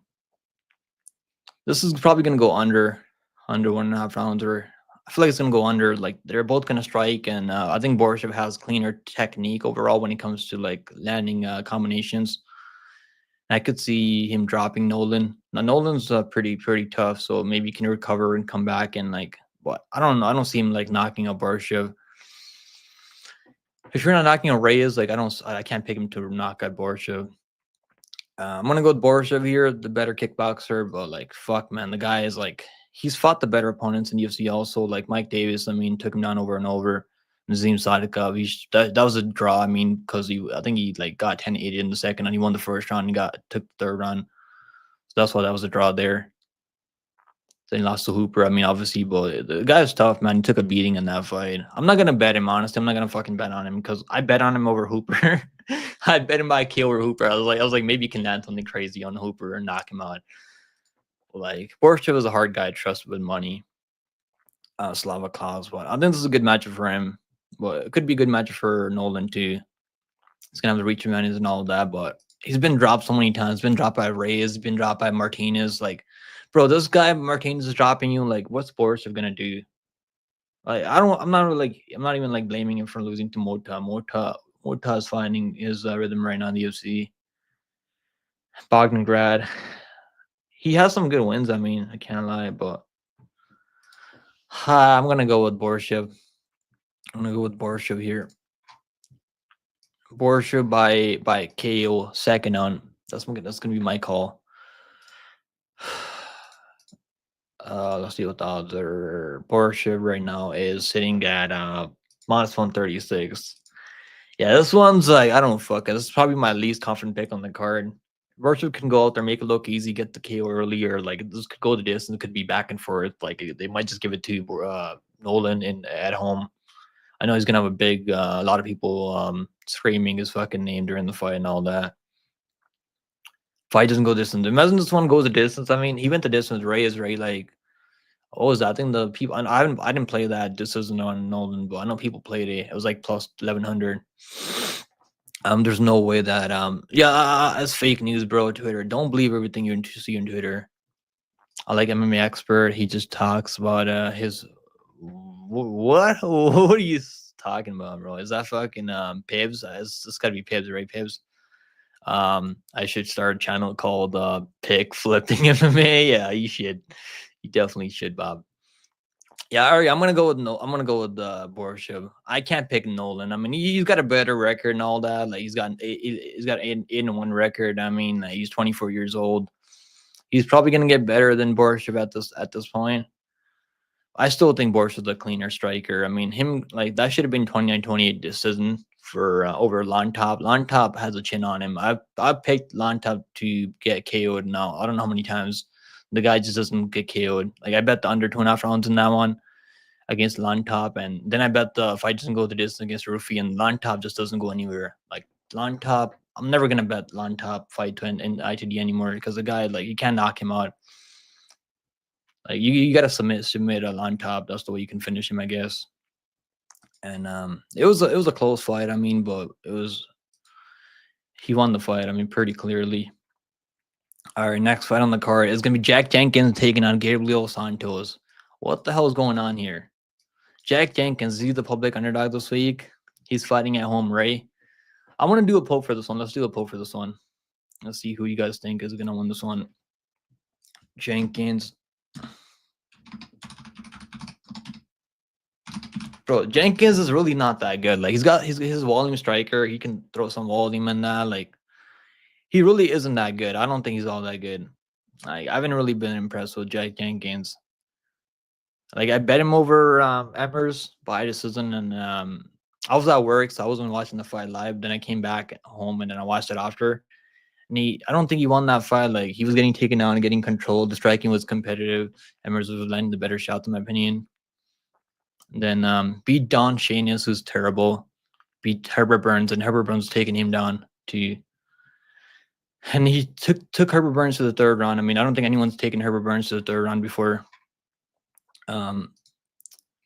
This is probably gonna go under 1.5 rounds, or I feel like it's gonna go under. Like they're both gonna strike, and I think Borshchev has cleaner technique overall when it comes to like landing combinations. I could see him dropping Nolan. Now Nolan's pretty tough, so maybe he can recover and come back and like what I don't know. I don't see him like knocking out Borshchev. If you're not knocking out Reyes, like I can't pick him to knock out Borshchev. I'm gonna go with Borshchev here, the better kickboxer, but like fuck, man, the guy is like he's fought the better opponents in UFC. Also, like Mike Davis, I mean, took him down over and over. Nazim Sadikov, that was a draw. I mean, because I think he like got 10-8 in the second, and he won the first round and took the third round. So that's why that was a draw there. Then he lost to Hooper. I mean, obviously, but the guy's tough, man. He took a beating in that fight. I'm not gonna bet him, honestly. I'm not gonna fucking bet on him because I bet on him over Hooper. I bet him by KO over Hooper. I was like, maybe he can land something crazy on Hooper and knock him out. Like Borshchev is a hard guy to trust with money. Slava Klaus, but I think this is a good matchup for him. But it could be a good matchup for Nolan too. He's gonna have the reach advantage and all of that, but he's been dropped so many times. He's been dropped by Reyes, been dropped by Martinez. Like, bro, this guy Martinez is dropping you. Like, what's Borshchev gonna do? Like, I'm not even like blaming him for losing to Mota. Mota is finding his rhythm right now in the UFC. Bogdangrad, he has some good wins. I mean, I can't lie, but I'm gonna go with Borshchev. I'm gonna go with Borshchev here. Borshchev by KO second on. That's gonna be my call. Let's see what the odds are. Borshchev right now is sitting at minus 136. Yeah, this one's like I don't fuck it. This is probably my least confident pick on the card. Borshchev can go out there, make it look easy, get the KO early, or like this could go the distance. It could be back and forth. Like they might just give it to Nolan at home. I know he's gonna have a lot of people screaming his fucking name during the fight and all that. Fight doesn't go distance. Imagine this one goes the distance. I mean, he went the distance. Ray is right. Like, what was that? I think the people. I didn't play that. This isn't on Nolan, but I know people played it. It was like plus 1100. There's no way that that's fake news, bro. Twitter. Don't believe everything you see on Twitter. I like MMA expert. He just talks about his what? What are you talking about, bro? Is that fucking Pibs? It's gotta be Pibs, right? Pibs. I should start a channel called Pick Flipping MMA. Yeah, you should. You definitely should, Bob. Yeah, all right. I'm gonna go with Borshchev. I can't pick Nolan. I mean, he's got a better record and all that. Like he's got 8-1 record. I mean, he's 24 years old. He's probably gonna get better than Borshchev at this point. I still think Borshchev's a cleaner striker. I mean, him like that should have been 29-28 decision for over Lontop. Lontop has a chin on him. I've picked Lontop to get KO'd now. I don't know how many times. The guy just doesn't get KO'd. Like I bet the under 2.5 rounds in that one against Lontop, and then I bet the fight doesn't go the distance against Rufi, and Lontop just doesn't go anywhere. Like Lontop, I'm never gonna bet Lontop fight to in ITD anymore because the guy like you can't knock him out. Like you gotta submit on top. That's the way you can finish him, I guess. And it was a close fight. I mean, but he won the fight. I mean, pretty clearly. All right, next fight on the card is gonna be Jack Jenkins taking on Gabriel Santos. What the hell is going on here? Jack Jenkins, is he the public underdog this week? He's fighting at home, right? I want to do a poll for this one. Let's do a poll for this one. Let's see who you guys think is gonna win this one. Jenkins. Bro, Jenkins is really not that good. Like he's got his volume striker. He can throw some volume in that. Like he really isn't that good. I don't think he's all that good. Like I haven't really been impressed with Jack Jenkins. Like I bet him over Evers by decision, and I was at work, so I wasn't watching the fight live. Then I came back home and then I watched it after. And I don't think he won that fight. Like he was getting taken down and getting controlled. The striking was competitive. Evers was landing the better shots, in my opinion. And then beat Don Shanius, who's terrible. Beat Herbert Burns, and Herbert Burns taking him down too. And he took Herbert Burns to the third round. I mean, I don't think anyone's taken Herbert Burns to the third round before. No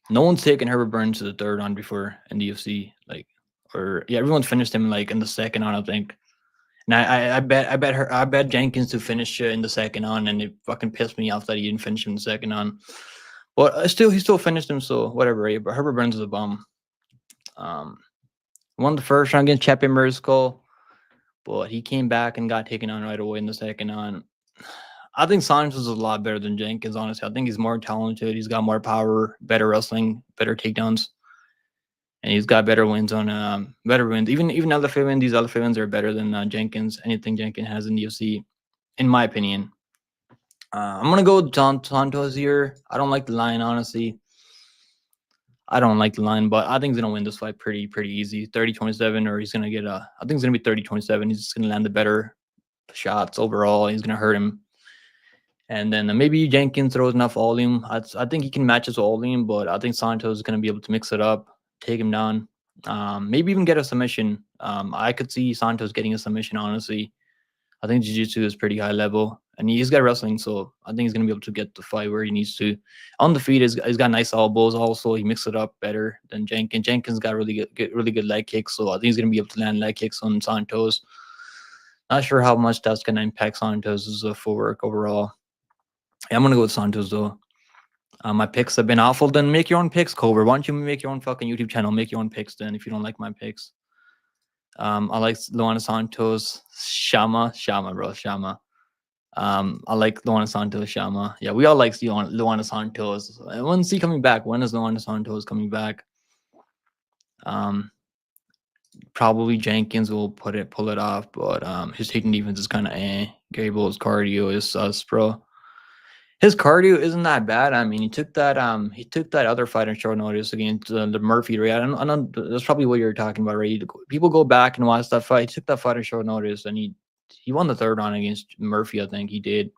one's taken Herbert Burns to the third round before in the UFC. Like, everyone's finished him like in the second round, I think. And I bet Jenkins to finish in the second on, and it fucking pissed me off that he didn't finish in the second on. But he still finished him, so whatever. Right? But Herbert Burns is a bum. Won the first round against Champion Merskull, but he came back and got taken on right away in the second on. I think Santos is a lot better than Jenkins, honestly. I think he's more talented. He's got more power, better wrestling, better takedowns. And he's got better wins on better wins. Even elephant wins, these elephant wins are better than Jenkins. Anything Jenkins has in the UFC, in my opinion. I'm gonna go with Santos here. I don't like the line, honestly. I don't like the line, but I think he's gonna win this fight pretty easy. 30-27, or he's gonna get I think it's gonna be 30-27. He's just gonna land the better shots overall. He's gonna hurt him. And then maybe Jenkins throws enough volume. I think he can match his volume, but I think Santos is gonna be able to mix it up, take him down. Maybe even get a submission. I could see Santos getting a submission, honestly. I think jiu-jitsu is pretty high level, and he's got wrestling, so I think he's going to be able to get the fight where he needs to. On the feet, he's got nice elbows also. He mixed it up better than Jenkins. Jenkins got really good leg kicks, so I think he's going to be able to land leg kicks on Santos. Not sure how much that's going to impact Santos' footwork overall. Yeah, I'm going to go with Santos, though. My picks have been awful. Then make your own picks, Cobra. Why don't you make your own fucking YouTube channel? Make your own picks then if you don't like my picks. I like Luana Santos, Shama. I like Luana Santos, Shama. Yeah, we all like Luana Santos. When's he coming back? When is Luana Santos coming back? Probably Jenkins will pull it off, but his taking defense is kind of Gable's cardio is sus, bro. His cardio isn't that bad. I mean, he took that other fight on short notice against the Murphy, right? I know that's probably what you're talking about, right? People go back and watch that fight. He took that fight on short notice, and he won the third round against Murphy, I think he did.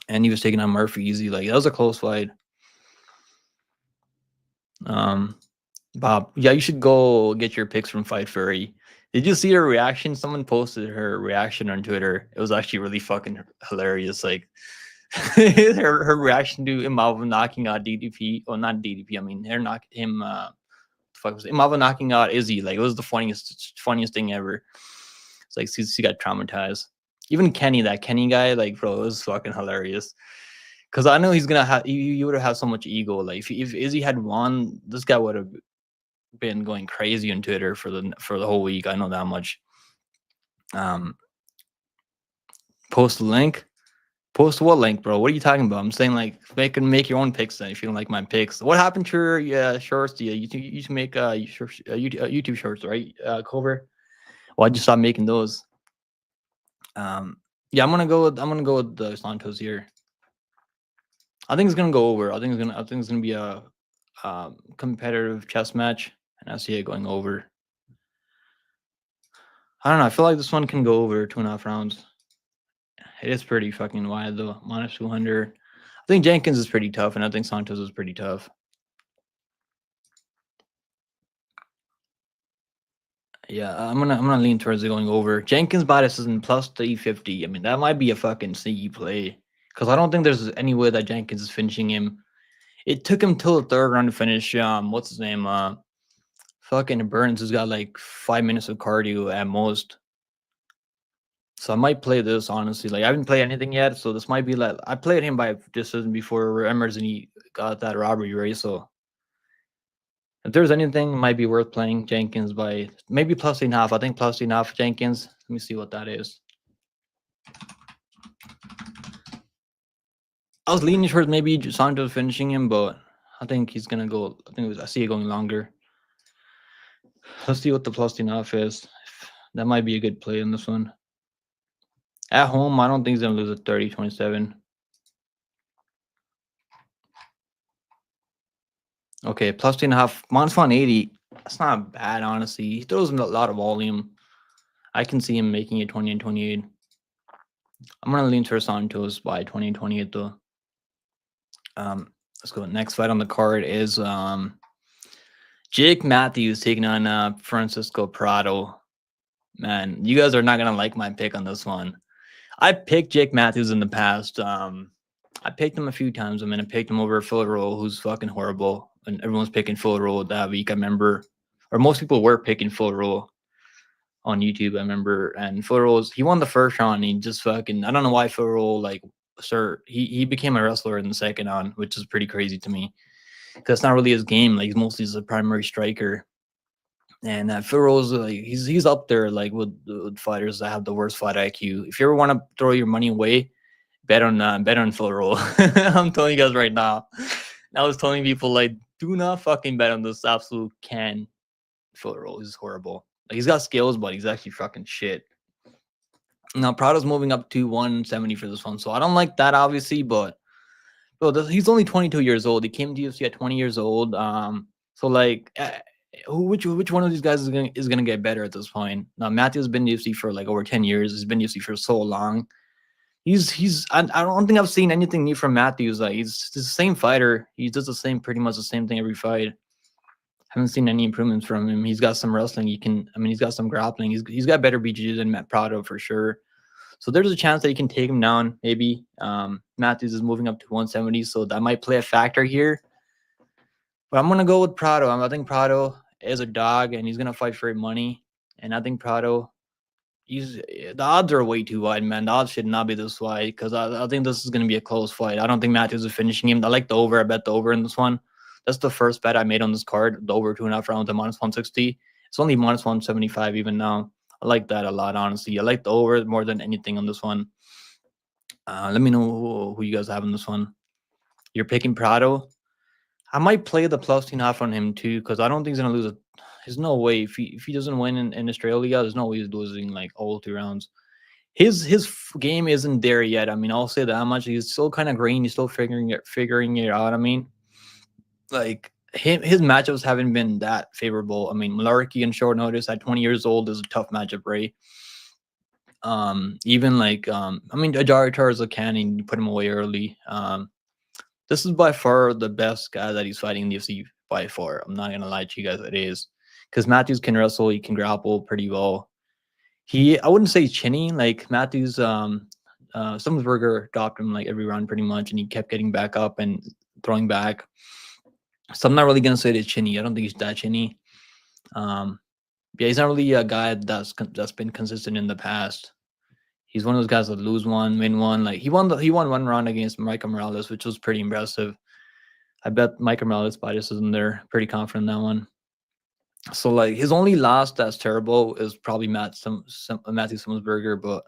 And he was taking on Murphy easy. Like, that was a close fight. Bob, yeah, you should go get your picks from Fight Fury. Did you see her reaction? Someone posted her reaction on Twitter. It was actually really fucking hilarious. Like, her reaction to Imava knocking out DDP, or not DDP. I mean, her knock him. Fuck was Imava knocking out Izzy? Like, it was the funniest thing ever. It's like she got traumatized. Even Kenny, that Kenny guy, like, bro, it was fucking hilarious. Because I know he's gonna have. You would have had so much ego. Like, if Izzy had won, this guy would have been going crazy on Twitter for the whole week. I know that much. Post the link. Post what link, bro? What are you talking about? I'm saying, like, make your own picks then if you don't like my picks. What happened to your shorts? Yeah, you should make YouTube shorts, right, Cover? Why'd you stop making those? Yeah, I'm gonna go with the Santos here. I think it's gonna go over. I think it's gonna be a competitive chess match, and I see it going over. I don't know. I feel like this one can go over 2.5 rounds. It is pretty fucking wide though. Minus 200. I think Jenkins is pretty tough, and I think Santos is pretty tough. Yeah, I'm gonna lean towards it going over. Jenkins bias is in plus 350. I mean, that might be a fucking sneaky play, because I don't think there's any way that Jenkins is finishing him. It took him till the third round to finish. What's his name? Fucking Burns has got like 5 minutes of cardio at most. So I might play this, honestly. Like, I haven't played anything yet, so this might be like, I played him by decision before Emerson, he got that robbery, right? So if there's anything, it might be worth playing Jenkins by maybe plus 3.5. I think plus 3.5 Jenkins. Let me see what that is. I was leaning towards maybe Santos finishing him, but I think he's gonna go. I see it going longer. Let's see what the plus 3.5 is. That might be a good play in this one. At home, I don't think he's gonna lose at 30-27. Okay, plus 2.5. Minus 180. That's not bad, honestly. He throws him a lot of volume. I can see him making it 20 and 28. I'm gonna lean towards Santos by 20 and 28 though. Let's go. Next fight on the card is Jake Matthews taking on Francisco Prado. Man, you guys are not gonna like my pick on this one. I picked Jake Matthews in the past. I picked him a few times. I mean, I picked him over Phil Roll, who's fucking horrible, and everyone's picking Phil Roll that week. I remember, or most people were picking Phil Roll. on YouTube. I remember, and Phil Rose, he won the first round. And he just fucking, I don't know why Phil Rose, like, sir, he became a wrestler in the second round, which is pretty crazy to me because it's not really his game. Like, he's mostly a primary striker. And Phil Rose, like, he's up there like with fighters that have the worst fight IQ. If you ever want to throw your money away, bet on Phil Rose. I'm telling you guys right now. I was telling people, like, do not fucking bet on this absolute Phil Rose. He's horrible. Like, he's got skills, but he's actually fucking shit. Now Prado's moving up to 170 for this one, so I don't like that, obviously. But he's only 22 years old. He came to UFC at 20 years old. So like, which one of these guys is gonna get better at this point? Now Matthew's been to UFC for like over 10 years. He's been to UFC for so long. I don't think I've seen anything new from Matthews. Like, he's the same fighter. He does pretty much the same thing every fight. Haven't seen any improvements from him. He's got some wrestling. He's got some grappling. He's got better BJJ than Matt Prado for sure. So there's a chance that he can take him down. Maybe Matthews is moving up to 170, so that might play a factor here. But I'm gonna go with Prado. I think Prado is a dog, and he's gonna fight for money. And I think Prado, the odds are way too wide, man. The odds should not be this wide because I think this is gonna be a close fight. I don't think Matthews is finishing him. I like the over. I bet the over in this one. That's the first bet I made on this card. The over 2.5 rounds at -160. It's only -175 even now. I like that a lot, honestly. I like the over more than anything on this one. Let me know who you guys have in this one. You're picking Prado. I might play the +2.5 on him too because I don't think he's gonna lose. There's no way if he doesn't win in Australia, there's no way he's losing like all 2 rounds. His game isn't there yet. I mean, I'll say that much. He's still kind of green. He's still figuring it out. I mean, like, his matchups haven't been that favorable. I mean, Malarkey in short notice at 20 years old is a tough matchup, right? Even like I mean, Ajaritar is a cannon. You put him away early. This is by far the best guy that he's fighting in the UFC by far. I'm not gonna lie to you guys, it is because Matthews can wrestle. He can grapple pretty well. I wouldn't say chinny like Matthews. Summersberger dropped him like every round pretty much, and he kept getting back up and throwing back. So I'm not really gonna say it's chinny. I don't think he's that chinny. Yeah, he's not really a guy that's been consistent in the past. He's one of those guys that lose one, win one. Like, he won 1 round against Micah Morales, which was pretty impressive. I bet Micah Morales bias is in there. Pretty confident in that one. So like, his only loss that's terrible is probably Matthew Summersberger, but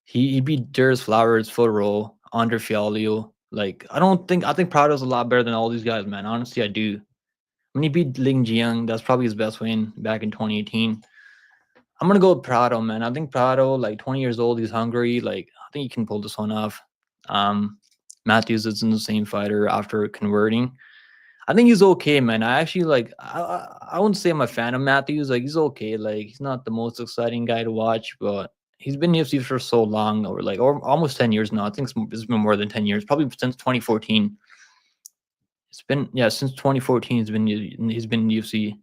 he beat Darius Flowers, Phil Rowe, Andre Fialio. Like, I think Prado's a lot better than all these guys, man. Honestly, I do. When he beat Ling Jiang, that's probably his best win back in 2018. I'm gonna go with Prado, man. I think Prado, like 20 years old, he's hungry. Like, I think he can pull this one off. Matthews is in the same fighter after converting. I think he's okay, man. I actually like. I wouldn't say I'm a fan of Matthews. Like, he's okay. Like, he's not the most exciting guy to watch, but he's been in UFC for so long, or almost 10 years now. I think it's been more than 10 years, probably since 2014. It's been since 2014. He's been in UFC.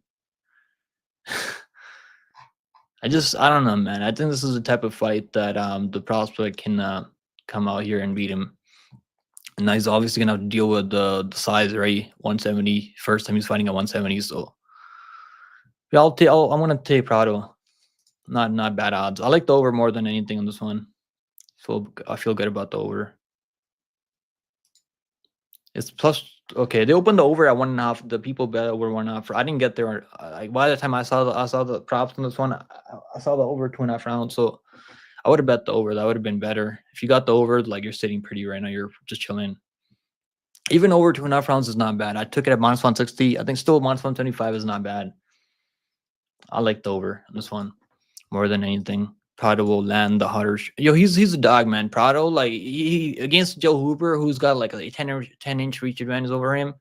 I don't know, man. I think this is the type of fight that the prospect can come out here and beat him. And now he's obviously gonna have to deal with the size, right? 170. First time he's fighting at 170, so yeah, I'm gonna take Prado. Not bad odds. I like the over more than anything on this one. So I feel good about the over. It's plus. Okay, they opened the over at 1.5. The people bet over 1.5. I didn't get there. Like, by the time I saw the props on this one, I saw the over 2.5 rounds. So I would have bet the over. That would have been better. If you got the over, like, you're sitting pretty right now. You're just chilling. Even over 2.5 rounds is not bad. I took it at -160. I think still -125 is not bad. I like the over on this one more than anything. Prado will land the harder. He's a dog, man. Prado, like, he against Joe Hooper, who's got like a 10-inch reach advantage over him.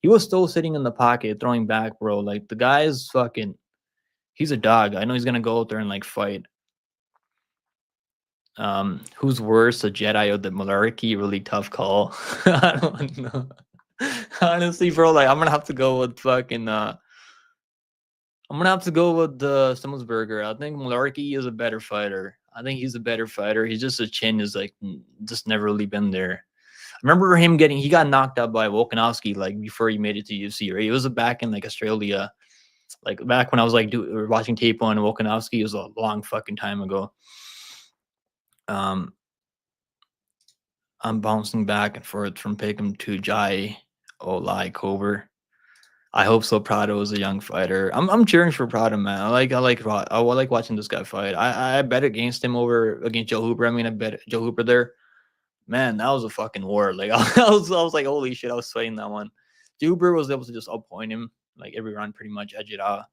He was still sitting in the pocket, throwing back, bro. Like, the guy is fucking. He's a dog. I know he's gonna go out there and like fight. Who's worse, a Jedi or the Malarkey? Really tough call. I don't know. Honestly, bro, like, I'm gonna have to go with fucking. I'm gonna have to go with the Summersberger. I think Malarkey is a better fighter. I think he's a better fighter. He's just, a chin is like just never really been there. I remember he got knocked out by Volkanovski like before he made it to UFC, right? It was back in like Australia. Like back when I was like watching tape on Volkanovski, it was a long fucking time ago. Um, I'm bouncing back and forth from Pick'em to Jai Olai Kober. I hope so. Prado is a young fighter. I'm cheering for Prado, man. I like watching this guy fight. I bet against him against Joe Hooper. I mean, I bet Joe Hooper there. Man, that was a fucking war. Like I was like, holy shit, I was sweating that one. Joe Hooper was able to just uppoint him like every round, pretty much edge it out.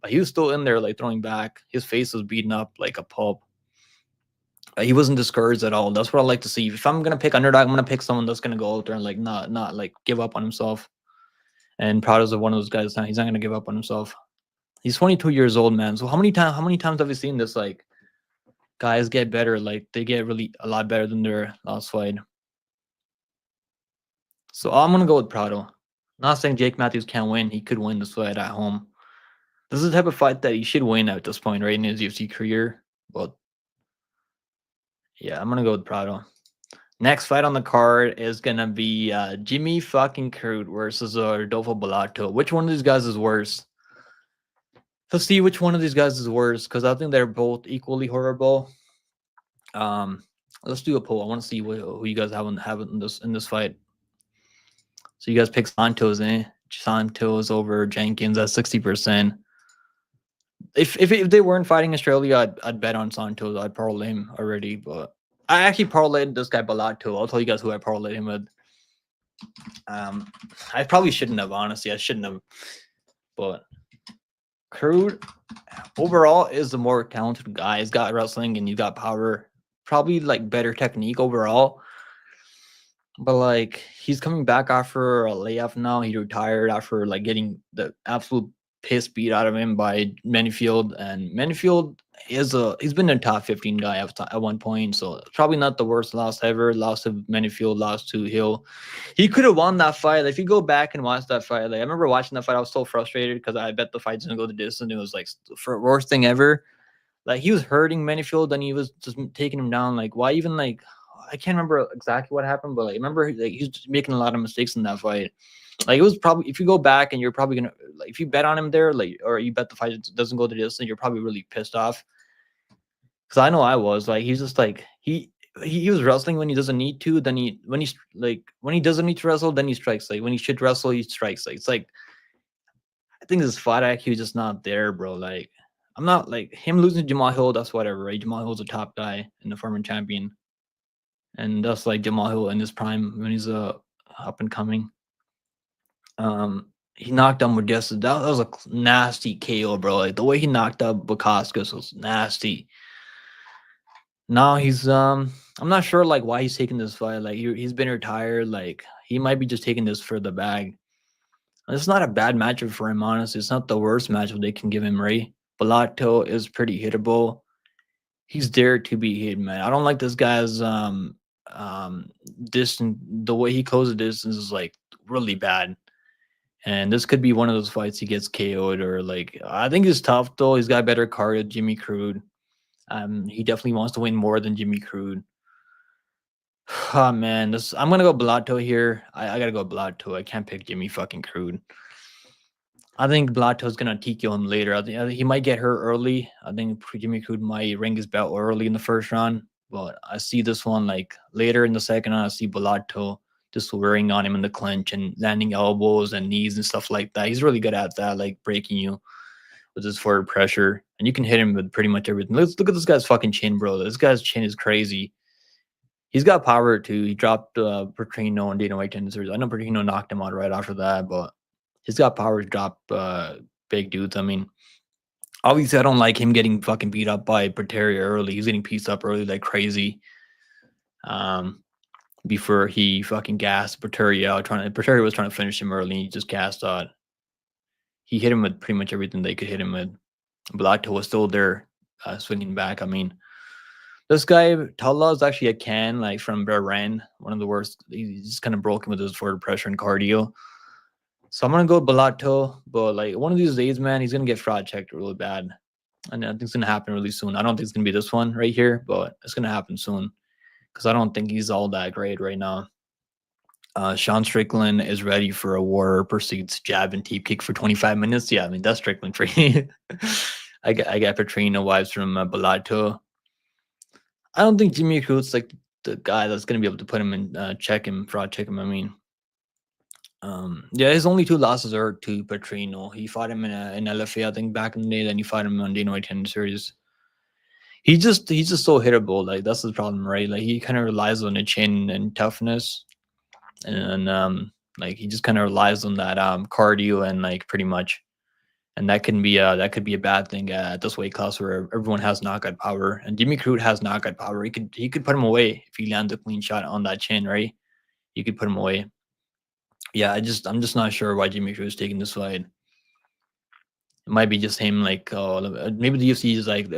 But he was still in there, like throwing back. His face was beaten up like a pulp. He wasn't discouraged at all. That's what I like to see. If I'm gonna pick underdog, I'm gonna pick someone that's gonna go out there and like not like give up on himself. And Prado's one of those guys. He's not gonna give up on himself. He's 22 years old, man. So how many times have you seen this? Like guys get better, like they get really a lot better than their last fight. So I'm gonna go with Prado. Not saying Jake Matthews can't win. He could win this fight at home. This is the type of fight that he should win at this point, right, in his UFC career. But yeah, I'm gonna go with Prado. Next fight on the card is gonna be Jimmy fucking Crute versus Rodolfo Bellato. Which one of these guys is worse? Let's see which one of these guys is worse, because I think they're both equally horrible. Let's do a poll. I want to see who you guys have in this fight. So you guys pick Santos, eh? Santos over Jenkins at 60%. If they weren't fighting Australia, I'd bet on Santos. I'd parlay him already, but I actually parlayed this guy Bellato. I'll tell you guys who I parlayed him with. I probably shouldn't have, honestly. I shouldn't have, but Crute overall is the more talented guy. He's got wrestling and he's got power. Probably like better technique overall. But like he's coming back after a layoff now. He retired after like getting the absolute piss beat out of him by Manyfield. And Manyfield he's been a top 15 guy at one point. So probably not the worst loss ever. Lost to Manyfield, lost to Hill. He could have won that fight. If you go back and watch that fight, like I remember watching that fight, I was so frustrated because I bet the fight didn't go the distance. It was like the worst thing ever. Like he was hurting Manyfield and he was just taking him down. Like why even like I can't remember exactly what happened, but like remember like he was making a lot of mistakes in that fight. Like it was probably if you go back and you're probably gonna like if you bet on him there, like or you bet the fight doesn't go the distance, you're probably really pissed off. Because I know I was like he's just like he was wrestling when he doesn't need to. Then when he doesn't need to wrestle, then he strikes. Like when he should wrestle, he strikes. Like it's like I think his fight IQ is just not there, bro. Like I'm not like him losing to Jamal Hill. That's whatever, right? Jamal Hill's a top guy and the former champion, and that's like Jamal Hill in his prime when he's up and coming. He knocked out Modesta. That was a nasty KO, bro. Like the way he knocked out Bukaskas was nasty. Now he's I'm not sure like why he's taking this fight. Like he's been retired. Like he might be just taking this for the bag. It's not a bad matchup for him, honestly. It's not the worst matchup they can give him, right? Bellato is pretty hittable. He's there to be hit, man. I don't like this guy's distance. The way he closes distance is like really bad. And this could be one of those fights he gets KO'd or like I think he's tough though. He's got better cardio, Jimmy Crute. He definitely wants to win more than Jimmy Crute. Oh man, I'm gonna go Bellato here. I gotta go Bellato. I can't pick Jimmy fucking Crute. I think Bellato's gonna TKO him later. I think he might get hurt early. I think Jimmy Crute might ring his bell early in the first round. But I see this one like later in the second round. I see Bellato just wearing on him in the clinch and landing elbows and knees and stuff like that. He's really good at that, like breaking you with his forward pressure. And you can hit him with pretty much everything. Let's look at this guy's fucking chin, bro. This guy's chin is crazy. He's got power too. He dropped Petrino and Dana White 10 series. I know Petrino knocked him out right after that, but he's got power to drop big dudes. I mean, obviously, I don't like him getting fucking beat up by Pretoria early. He's getting pieced up early like crazy. Before he fucking gassed Pretoria out. Pretoria was trying to finish him early. And he just gassed out. He hit him with pretty much everything they could hit him with. Bellato was still there, swinging back. I mean, this guy Talla is actually a can like from Bahrain, one of the worst. He's just kind of broken with his forward pressure and cardio. So I'm gonna go Bellato, but like one of these days, man, he's gonna get fraud checked really bad, and I think it's gonna happen really soon. I don't think it's gonna be this one right here, but it's gonna happen soon because I don't think he's all that great right now. Sean Strickland is ready for a war, pursuits, jab, and teep kick for 25 minutes. Yeah, I mean, that's Strickland for you. I got Petrino vibes from Bellato. I don't think Jimmy Crute's like the guy that's going to be able to put him in, fraud check him. I mean, yeah, his only 2 losses are to Petrino. He fought him in LFA, I think, back in the day. Then he fought him on Dana White 10 series. He's just so hittable. Like, that's the problem, right? Like, he kind of relies on the chin and toughness, and like, he just kind of relies on that cardio and like pretty much, and that could be a bad thing at this weight class where everyone has knockout power, and Jimmy Crute has knockout power. He could put him away if he lands a clean shot on that chin, right? You could put him away. Yeah, I'm just not sure why Jimmy Crute is taking this fight. It might be just him, like, maybe the UFC is like,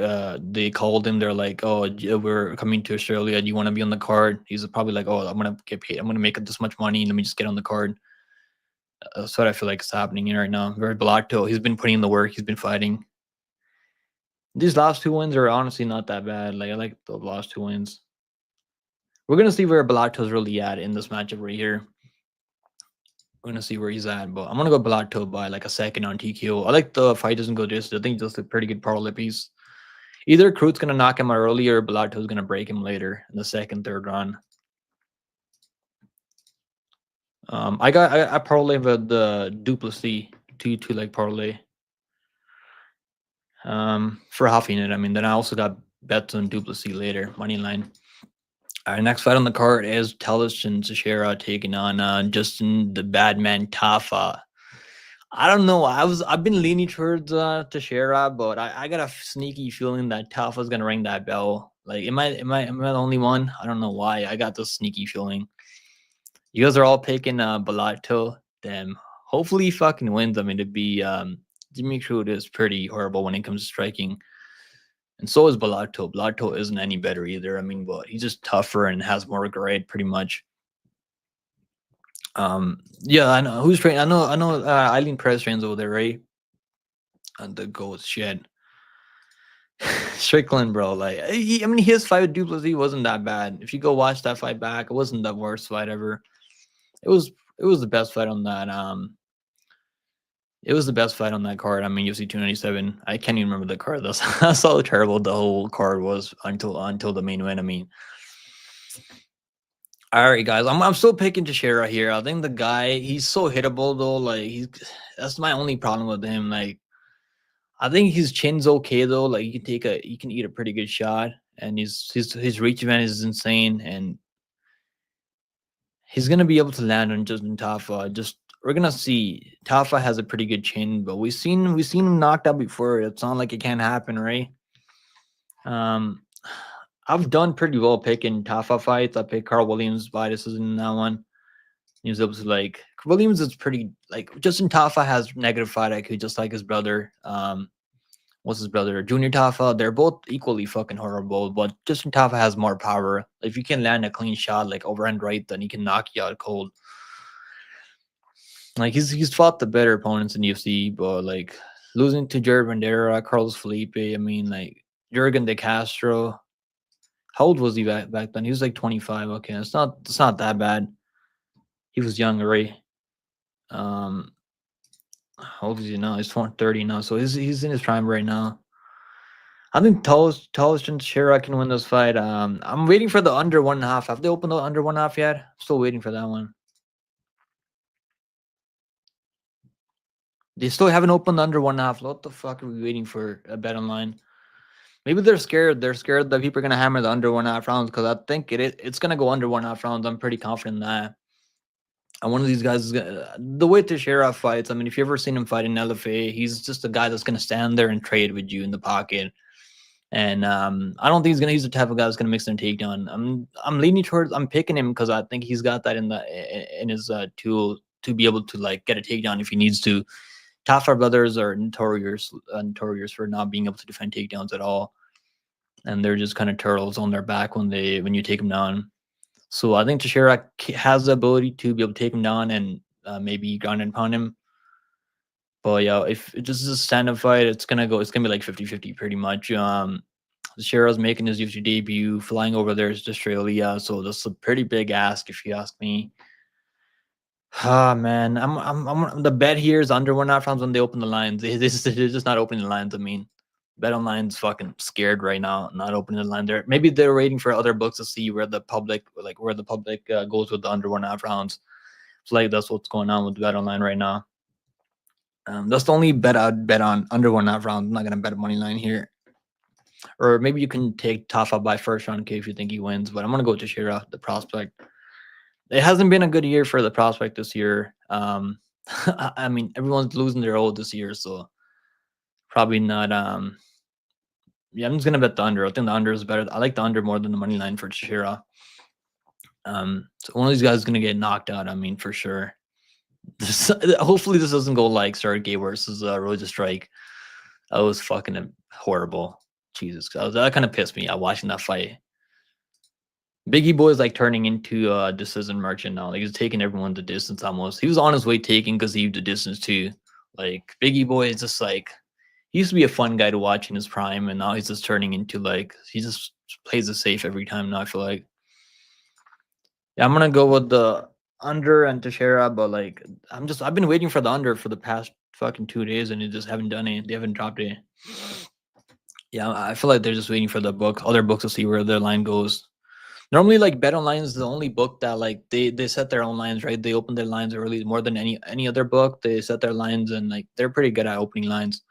they called him. They're like, oh, we're coming to Australia. Do you want to be on the card? He's probably like, oh, I'm gonna get paid. I'm gonna make this much money. Let me just get on the card. That's what I feel like is happening right now. Very Bellato. He's been putting in the work. He's been fighting. These last 2 wins are honestly not that bad. Like, I like the last 2 wins. We're gonna see where Bellato's really at in this matchup right here. We're gonna see where he's at, but I'm gonna go Bellato by like a second on TKO. I like the fight doesn't go distance. I think just a pretty good parlay piece. Either Crute's gonna knock him out early or Bellato's gonna break him later in the second, third round. I parlay with the Duplessis two leg parlay. For half unit. I mean, then I also got bets on Duplessis later, money line. All right, next fight on the card is Tellis and Teixeira taking on Justin the Badman Tafa. I don't know. I've been leaning towards Teixeira, but I got a sneaky feeling that Tafa's gonna ring that bell. Like, am I the only one? I don't know why. I got this sneaky feeling. You guys are all picking Bellato. Damn. Hopefully he fucking wins. I mean, it'd be Jimmy Crute is pretty horrible when it comes to striking. And so is Bellato. Bellato isn't any better either. I mean, but he's just tougher and has more grade, pretty much. Yeah, I know who's training. I know. Eileen Perez trains over there, right? And the goat shit. Strickland, bro. Like, I mean, his fight with Duplessis wasn't that bad. If you go watch that fight back, it wasn't the worst fight ever. It was the best fight on that. It was the best fight on that card. I mean, UFC 297. I can't even remember the card. That's how terrible the whole card was until the main event. I mean, all right, guys. I'm still picking Teixeira here. I think the guy, he's so hittable though. Like, that's my only problem with him. Like, I think his chin's okay though. Like, he can eat a pretty good shot, and his reach event is insane, and he's gonna be able to land on Justin Tafa. We're gonna see. Tafa has a pretty good chin, but we've seen him knocked out before. It's not like it can't happen, right? I've done pretty well picking Tafa fights. I picked Carl Williams by decision in that one. He was able to, like, Williams is pretty, like, Justin Tafa has negative fight IQ, just like his brother. What's his brother? Junior Tafa. They're both equally fucking horrible, but Justin Tafa has more power. If you can land a clean shot, like overhand right, then he can knock you out cold. Like, he's fought the better opponents in UFC, but like losing to Jared Bandera, Carlos Felipe. I mean, like, Jurgen De Castro. How old was he back then? He was like 25. Okay, it's not that bad. He was young, right? How old is he now? He's 30 now, so he's in his prime right now. I think Tallest and Shira can win this fight. I'm waiting for the under 1.5. Have they opened the under 1.5 yet? I'm still waiting for that one. They still haven't opened the under 1.5. What the fuck are we waiting for a bet online? Maybe they're scared. They're scared that people are gonna hammer the under 1.5 rounds, because I think it's gonna go under 1.5 rounds. I'm pretty confident in that. And one of these guys is gonna, the way Teixeira fights. I mean, if you've ever seen him fight in LFA, he's just a guy that's gonna stand there and trade with you in the pocket. And I don't think he's the type of guy that's gonna mix in a takedown. I'm leaning towards, I'm picking him because I think he's got that in his tool to be able to, like, get a takedown if he needs to. Tafa brothers are notorious for not being able to defend takedowns at all, and they're just kind of turtles on their back when you take them down. So I think Teixeira has the ability to be able to take him down and maybe ground and pound him. But yeah, if it just is a stand-up fight, it's gonna be like 50-50 pretty much. Teixeira's making his UFC debut, flying over there to Australia, so that's a pretty big ask if you ask me. Ah man, I'm the bet here is under 1.5 rounds when they open the lines. They're just not opening the lines. I mean, bet online's fucking scared right now, not opening the line. Maybe they're waiting for other books to see where the public goes with the under 1.5 rounds. So like that's what's going on with bet online right now. That's the only bet I'd bet on under 1.5 rounds. I'm not gonna bet a money line here. Or maybe you can take Tafa by first round K if you think he wins, but I'm gonna go to Shira, the prospect. It hasn't been a good year for the prospect this year. I mean, everyone's losing their old this year, so probably not. Yeah, I'm just gonna bet the under. I think the under is better. I like the under more than the money line for Shira. So one of these guys is gonna get knocked out. I mean, for sure. Hopefully, this doesn't go like Sergey versus Road to Strike. That was fucking horrible. Jesus, that kind of pissed me out watching that fight. Biggie Boy is like turning into a decision merchant now. Like he's taking everyone the distance almost. He was on his way taking because he the distance too. Like Biggie Boy is just like he used to be a fun guy to watch in his prime, and now he's just turning into like he just plays it safe every time now. I feel like. Yeah, I'm gonna go with the under and Teixeira, but like I've been waiting for the under for the past fucking 2 days, and they just haven't done it. They haven't dropped it. Yeah, I feel like they're just waiting for the other books to see where their line goes. Normally, like Bet Online is the only book that like they set their own lines, right? They open their lines early more than any other book. They set their lines and like they're pretty good at opening lines.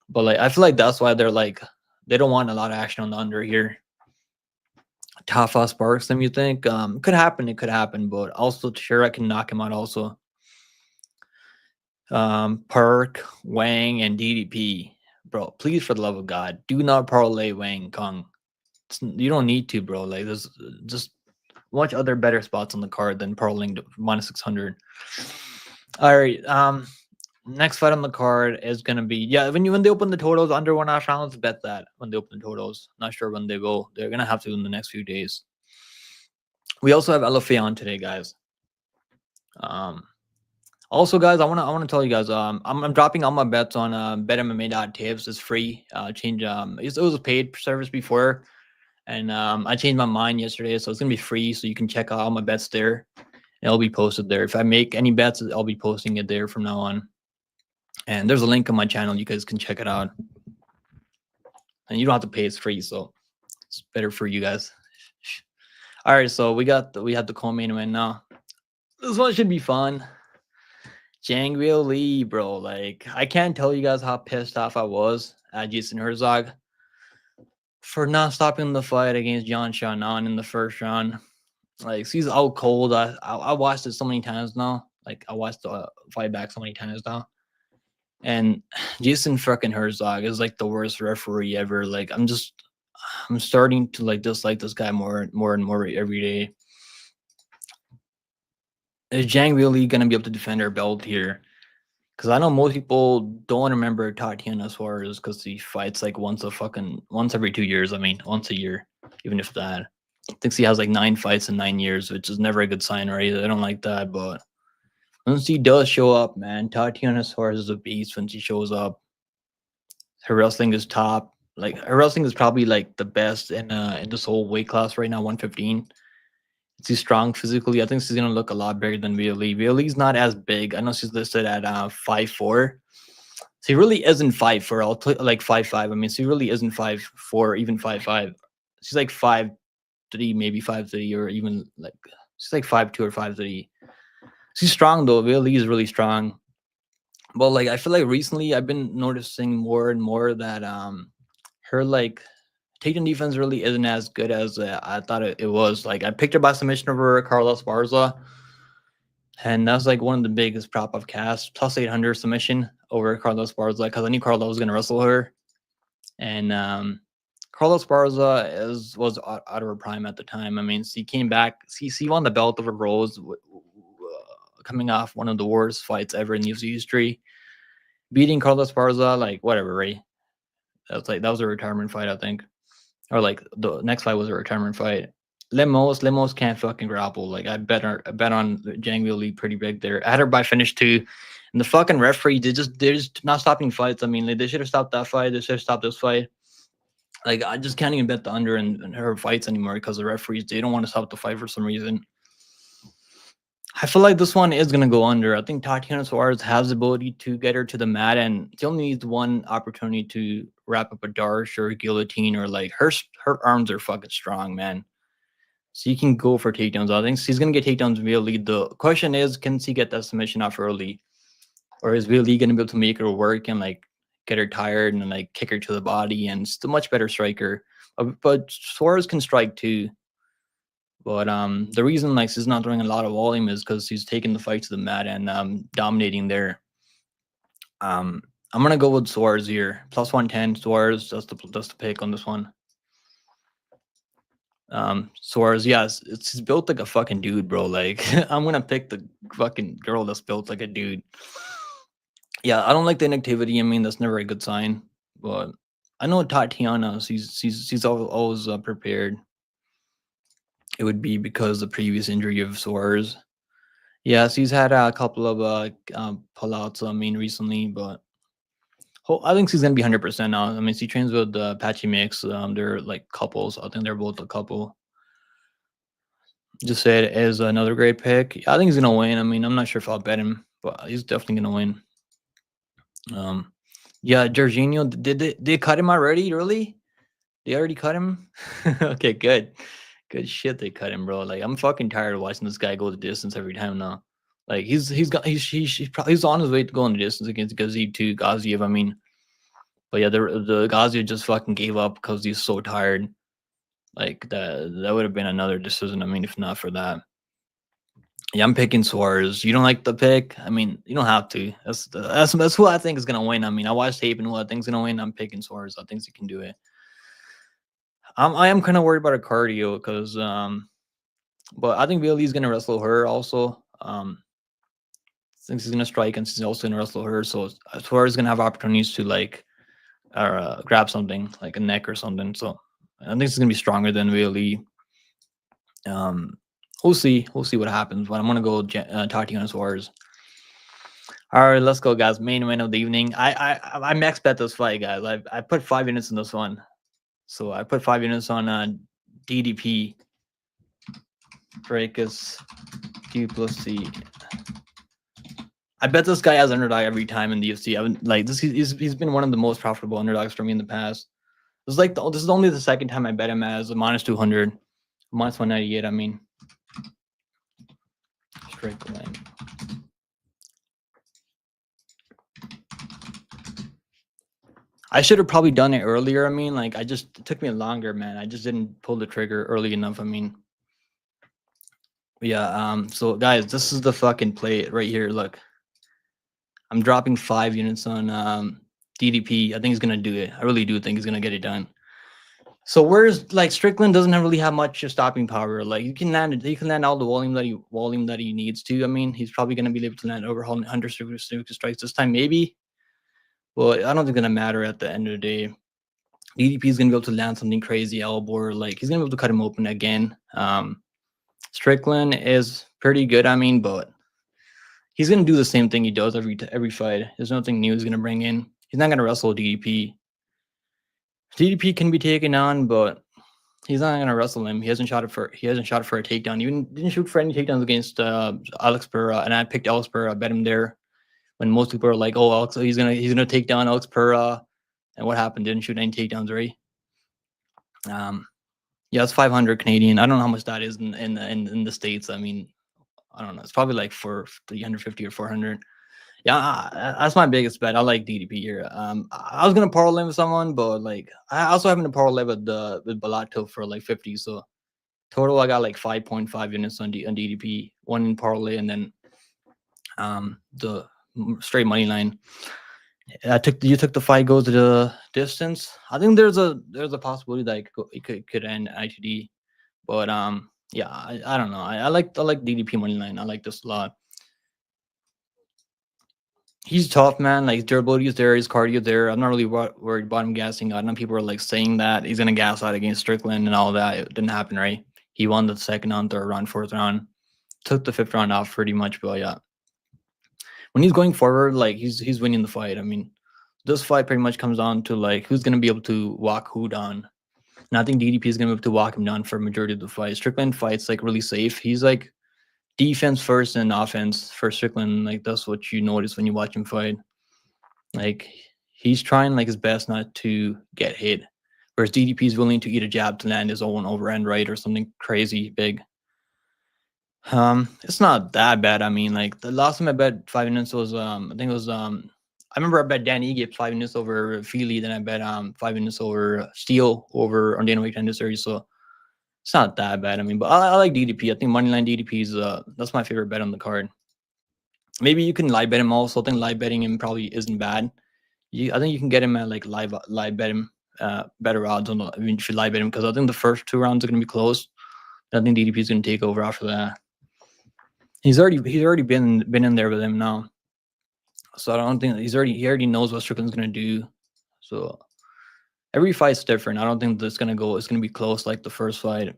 But like I feel like that's why they're like they don't want a lot of action on the under here. Tafa sparks them, you think? Could happen, it could happen, but also sure I can knock him out also. Park, Wang, and DDP. Bro, please for the love of God, do not parlay Wang Kong. You don't need to, bro. Like there's just much other better spots on the card than parlaying to minus 600. All right. Next fight on the card is gonna be when they open the totals under 1.5 rounds, bet that when they open the totals. Not sure when they will. They're gonna have to in the next few days. We also have LFA on today, guys. Also, guys, I wanna tell you guys, I'm dropping all my bets on betmma.tips. It's free. It was a paid service before, and I changed my mind yesterday, so it's gonna be free. So you can check out all my bets there. It'll be posted there. If I make any bets, I'll be posting it there from now on. And there's a link on my channel. You guys can check it out. And you don't have to pay. It's free, so it's better for you guys. All right, so we have the co-main event now. This one should be fun. Zhang Li, bro. Like, I can't tell you guys how pissed off I was at Jason Herzog for not stopping the fight against John Shannon in the first round. Like, he's out cold. I watched it so many times now. Like, I watched the fight back so many times now. And Jason fucking Herzog is like the worst referee ever. Like, I'm starting to like dislike this guy more and more every day. Is Zhang really gonna be able to defend her belt here? Because I know most people don't remember Tatiana Suarez because he fights like once every 2 years. I mean, once a year, even if that. I think he has like 9 fights in 9 years, which is never a good sign, right? I don't like that, but once he does show up, man, Tatiana Suarez is a beast when she shows up. Her wrestling is top. Like her wrestling is probably like the best in this whole weight class right now, 115. She's strong physically. I think she's gonna look a lot bigger than Violi. Violi's not as big. I know she's listed at 5'4". She really isn't 5'4". Like 5'5". I mean, she really isn't 5'4", even 5'5". She's like 5'3", maybe 5'3", or even like she's like 5'2" or 5'3". She's strong though. Violi is really strong. But like I feel like recently I've been noticing more and more that her like takedown defense really isn't as good as I thought it was. Like I picked her by submission over Carlos Barza, and that's like one of the biggest prop I've cast. Plus 800 submission over Carlos Barza because I knew Carlos was gonna wrestle her, and Carlos Barza was out of her prime at the time. I mean, she came back. She won the belt over Rose, coming off one of the worst fights ever in UFC history, beating Carlos Barza. Like whatever, right? That was a retirement fight, I think. Or like the next fight was a retirement fight. Lemos can't fucking grapple. Like I bet on Zhang Li pretty big there. I had her by finish 2. And the fucking referee, they're just not stopping fights. I mean, like, they should have stopped that fight. They should have stopped this fight. Like I just can't even bet the under in her fights anymore because the referees, they don't want to stop the fight for some reason. I feel like this one is gonna go under. I think Tatiana Suarez has the ability to get her to the mat, and she only needs one opportunity to wrap up a Darsh or a guillotine, or like her arms are fucking strong, man. So you can go for takedowns. I think she's gonna get takedowns via lead. The question is, can she get that submission off early, or is Via Lee gonna be able to make her work and like get her tired and like kick her to the body? And she's a much better striker. But Suarez can strike too. But the reason like she's not throwing a lot of volume is because she's taking the fight to the mat and dominating there. I'm gonna go with Suarez here. Plus 110 Suarez. That's the pick on this one. Suarez, yes, it's he's built like a fucking dude, bro. Like I'm gonna pick the fucking girl that's built like a dude. Yeah, I don't like the inactivity. I mean, that's never a good sign. But I know Tatiana. She's always prepared. It would be because the previous injury of Suarez. Yes, he's had a couple of pullouts. I mean, recently, but I think he's gonna be 100% now. I mean, he trains with Patchy Mix. They're like couples. I think they're both a couple. Just said as another great pick. I think he's gonna win. I mean, I'm not sure if I'll bet him, but he's definitely gonna win. Yeah, Jorginho. Did they cut him already? Really? They already cut him? Okay, good. Good shit. They cut him, bro. Like I'm fucking tired of watching this guy go the distance every time now. Like he's on his way to going the distance against Gaziev too. Gaziev, I mean, but yeah, the Gaziev just fucking gave up because he's so tired. Like that would have been another decision. I mean, if not for that. Yeah, I'm picking Suarez. You don't like the pick? I mean, you don't have to. That's who I think is gonna win. I mean, I watched tape and who I think's gonna win. I'm picking Suarez. I think he can do it. I am kind of worried about her cardio because but I think Bailey's gonna wrestle her also. Thinks he's gonna strike and she's also gonna wrestle her. So Suarez is gonna have opportunities to like grab something like a neck or something. So I think it's gonna be stronger than Bailey. We'll see. We'll see what happens. But I'm gonna go Tatiana Suarez. All right, let's go, guys. Main event of the evening. I max bet this fight, guys. I put 5 units in this one. So I put 5 units on DDP. Dracus Plessis. I bet this guy has underdog every time in the UFC. I haven't like this. He's been one of the most profitable underdogs for me in the past. This is like this is only the second time I bet him as a minus 200, minus 198. I mean, Strickland. I should have probably done it earlier. I mean, like it took me longer, man. I just didn't pull the trigger early enough. I mean, yeah. So guys, this is the fucking play right here. Look, I'm dropping 5 units on DDP. I think he's gonna do it. I really do think he's gonna get it done. So where's like Strickland doesn't really have much stopping power. Like you can land all the volume that he needs to. I mean, he's probably gonna be able to land over 100 strikes this time, maybe. Well, I don't think it's gonna matter at the end of the day. DDP is gonna be able to land something crazy elbow, or like he's gonna be able to cut him open again. Strickland is pretty good. I mean, but he's gonna do the same thing he does every fight. There's nothing new he's gonna bring in. He's not gonna wrestle DDP. DDP can be taken on, but he's not gonna wrestle him. He hasn't shot for a takedown. Even didn't shoot for any takedowns against Alex Pereira, and I picked Alex Pereira. I bet him there. When most people are like, "Oh, Alex, he's gonna take down Alex Pereira," and what happened? Didn't shoot any takedowns, right? Yeah, it's 500 Canadian. I don't know how much that is in the States. I mean, I don't know. It's probably like for 350 or 400. Yeah, that's my biggest bet. I like DDP here. I was gonna parlay with someone, but like I also having to parlay with Bellato for like 50. So total, I got like 5.5 units on DDP, one in parlay, and then the straight money line. You took the fight goes to the distance. I think there's a possibility that it could end ITD, but yeah, I don't know. I like DDP money line. I like this a lot. He's tough, man. Like his durability is there, his cardio there. I'm not really worried about him gassing out. I know people are like saying that he's gonna gas out against Strickland and all that. It didn't happen, right? He won the second round, third round, fourth round, took the fifth round off pretty much, but yeah. When he's going forward, like he's winning the fight. I mean, this fight pretty much comes down to like who's gonna be able to walk who down. And I think DDP is gonna be able to walk him down for a majority of the fight. Strickland fights like really safe. He's like defense first and offense for Strickland. Like that's what you notice when you watch him fight. Like he's trying like his best not to get hit, whereas DDP is willing to eat a jab to land his own overhand right or something crazy big. It's not that bad. I mean, like the last time I bet 5 minutes was I think it was I remember I bet Dan Ige 5 minutes over Feely, then I bet 5 minutes over Steele over on Dana White Tender Series. So it's not that bad. I mean, but I like DDP. I think moneyline DDP is that's my favorite bet on the card. Maybe you can live bet him also. I think live betting him probably isn't bad. I think you can get him at like live bet him better odds on I mean if you live bet him because I think the first 2 rounds are gonna be close. I think DDP is gonna take over after that. He's already been in there with him now. So I don't think he already knows what Strickland's gonna do. So every fight's different. I don't think it's gonna be close like the first fight.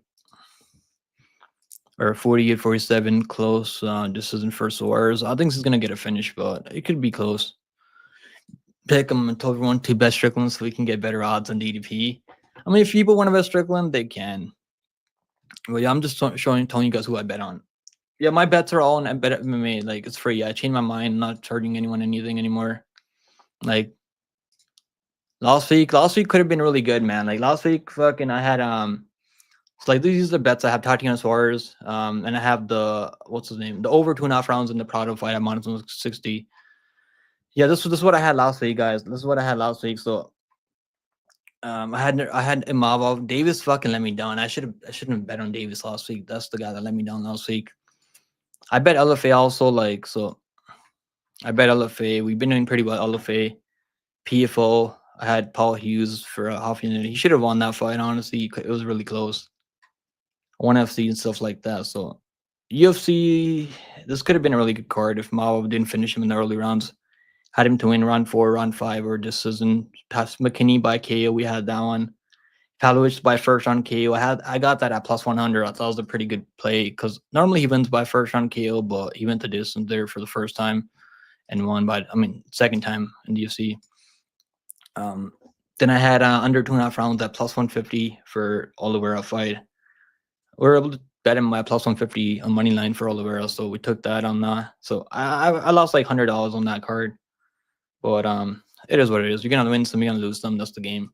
Or 48-47 close decision for Suarez. I think he's gonna get a finish, but it could be close. Pick him and tell everyone to bet Strickland so we can get better odds on DDP. I mean, if people want to bet Strickland, they can. But yeah, I'm just telling you guys who I bet on. Yeah, my bets are all on Bet MMA. Like it's free. I changed my mind. I'm not charging anyone anything anymore. Like last week could have been really good, man. Like last week, fucking, I had so like these are the bets I have: Tatiana Suarez, and I have the what's his name, the over 2.5 rounds in the Prado fight at -160. Yeah, this is what I had last week, guys. This is what I had last week. So I had Imavov. Davis fucking let me down. I shouldn't have bet on Davis last week. That's the guy that let me down last week. I bet LFA also, like, so I bet LFA. We've been doing pretty well. LFA, PFO. I had Paul Hughes for a half unit. He should have won that fight, honestly. It was really close. 1FC and stuff like that. So UFC, this could have been a really good card if Mao didn't finish him in the early rounds. Had him to win round 4, round 5, or decision. Past McKinney by KO. We had that one. Pavlovich by first round KO. I got that at +100. I thought it was a pretty good play because normally he wins by first round KO, but he went the distance there for the first time and won by second time in the UFC. Then I had under 2.5 rounds at +150 for Oliveira fight. We were able to bet him by +150 on money line for Oliveira, so we took that on that. So I lost like $100 on that card, but it is what it is. You're gonna win some, you're gonna lose some. That's the game.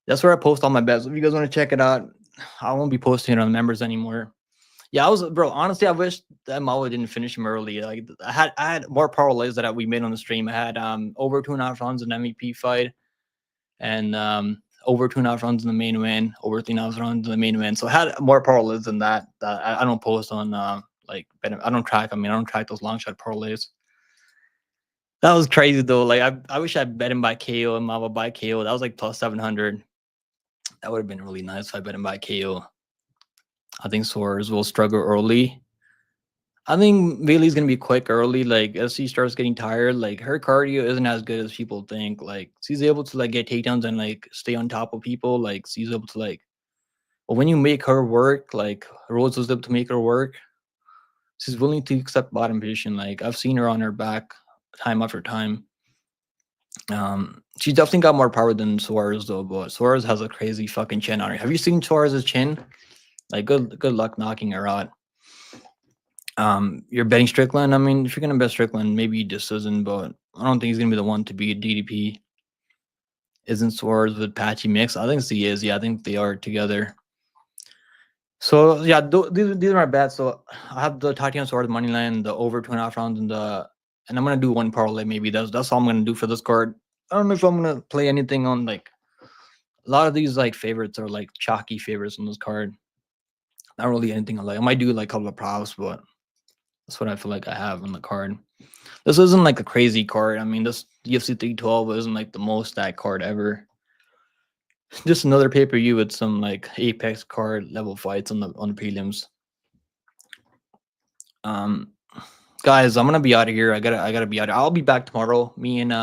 That's where I post all my bets. If you guys want to check it out, I won't be posting it on members anymore. Yeah, honestly, I wish that Mao didn't finish him early. Like I had more parlays that we made on the stream. I had over 2.5 rounds in MVP fight, and over 2.5 rounds in the main event, over 3.5 rounds in the main event. So I had more parlays than that. I don't post on like I don't track. I don't track those long shot parlays. That was crazy though. Like I wish I bet him by KO and Mava by KO. That was like +700. That would have been really nice if I bet him by KO. I think Suarez will struggle early. I think Bailey's gonna be quick early. Like as she starts getting tired, like her cardio isn't as good as people think. Like she's able to like get takedowns and like stay on top of people. Like she's able to like, but when you make her work, like Rose was able to make her work. She's willing to accept bottom position. Like I've seen her on her back time after time. She's definitely got more power than Suarez though, but Suarez has a crazy fucking chin on her. Have you seen Suarez's chin? Like good luck knocking her out. You're betting Strickland. I mean, if you're gonna bet Strickland, maybe decision, but I don't think he's gonna be the one to beat DDP. Isn't Suarez with Patchy mix? I think he is. Yeah, I think they are together. So yeah, these are my bets. So I have the Tatiana Suarez money line, the over 2.5 rounds, and I'm gonna do one parlay. Maybe that's all I'm gonna do for this card. I don't know if I'm gonna play anything on like a lot of these like favorites are like chalky favorites on this card. Not really anything I like. I might do like a couple of props, but that's what I feel like I have on the card. This isn't like a crazy card. I mean, this UFC 312 isn't like the most stacked card ever. Just another pay-per-view with some like Apex card level fights on the prelims. Guys, I'm gonna be out of here. I gotta be out. I'll be back tomorrow. Me and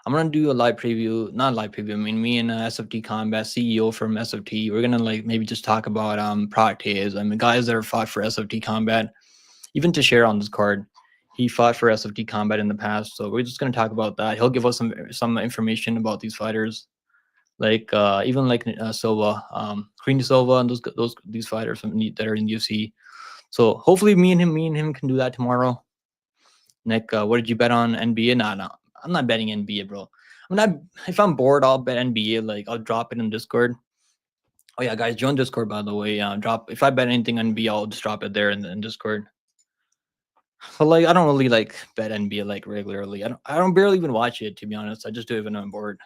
I'm gonna do a live preview, not live preview. I mean, me and SFT Combat CEO from SFT. We're gonna like maybe just talk about Practice. I mean, guys that are fought for SFT Combat, even to share on this card. He fought for SFT Combat in the past, so we're just gonna talk about that. He'll give us some information about these fighters, like even like Silva, Queen Silva, and these fighters that are in the UFC. So hopefully me and him can do that tomorrow. Nick, what did you bet on NBA? Nah, no, I'm not betting NBA, bro. I'm not. If I'm bored, I'll bet NBA. Like I'll drop it in Discord. Oh yeah, guys, join Discord by the way. Drop if I bet anything on NBA, I'll just drop it there in Discord. But like, I don't really like bet NBA like regularly. I don't barely even watch it, to be honest. I just do it when I'm bored.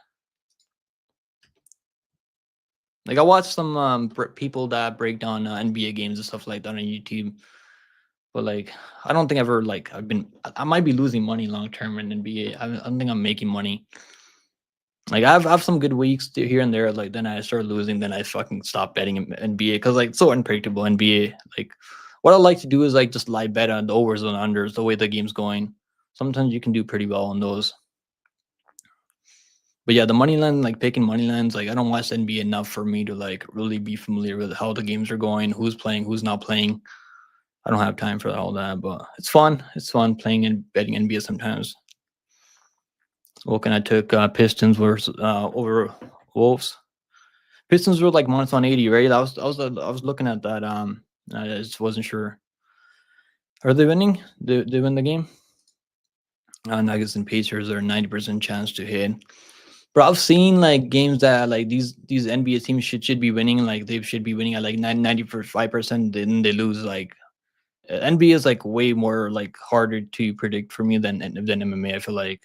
Like I watch some people that break down NBA games and stuff like that on YouTube. But like, I don't think ever like I might be losing money long term in NBA. I don't think I'm making money. Like I have some good weeks here and there. Like then I start losing. Then I fucking stop betting in NBA because like it's so unpredictable NBA. Like what I like to do is like just live bet on the overs and unders the way the game's going. Sometimes you can do pretty well on those. But yeah, the money line, like picking money lines, like I don't watch NBA enough for me to like really be familiar with how the games are going, who's playing, who's not playing. I don't have time for all that, but it's fun. It's fun playing and betting NBA sometimes. Look, and I took Pistons versus over Wolves. Pistons were like -180, right? I was looking at that. I just wasn't sure. Are they winning? They win the game? Nuggets and Pacers are 90% chance to hit. But I've seen like games that like these NBA teams should be winning. Like they should be winning at like 95%. Then they lose. Like NBA is like way more like harder to predict for me than MMA. I feel like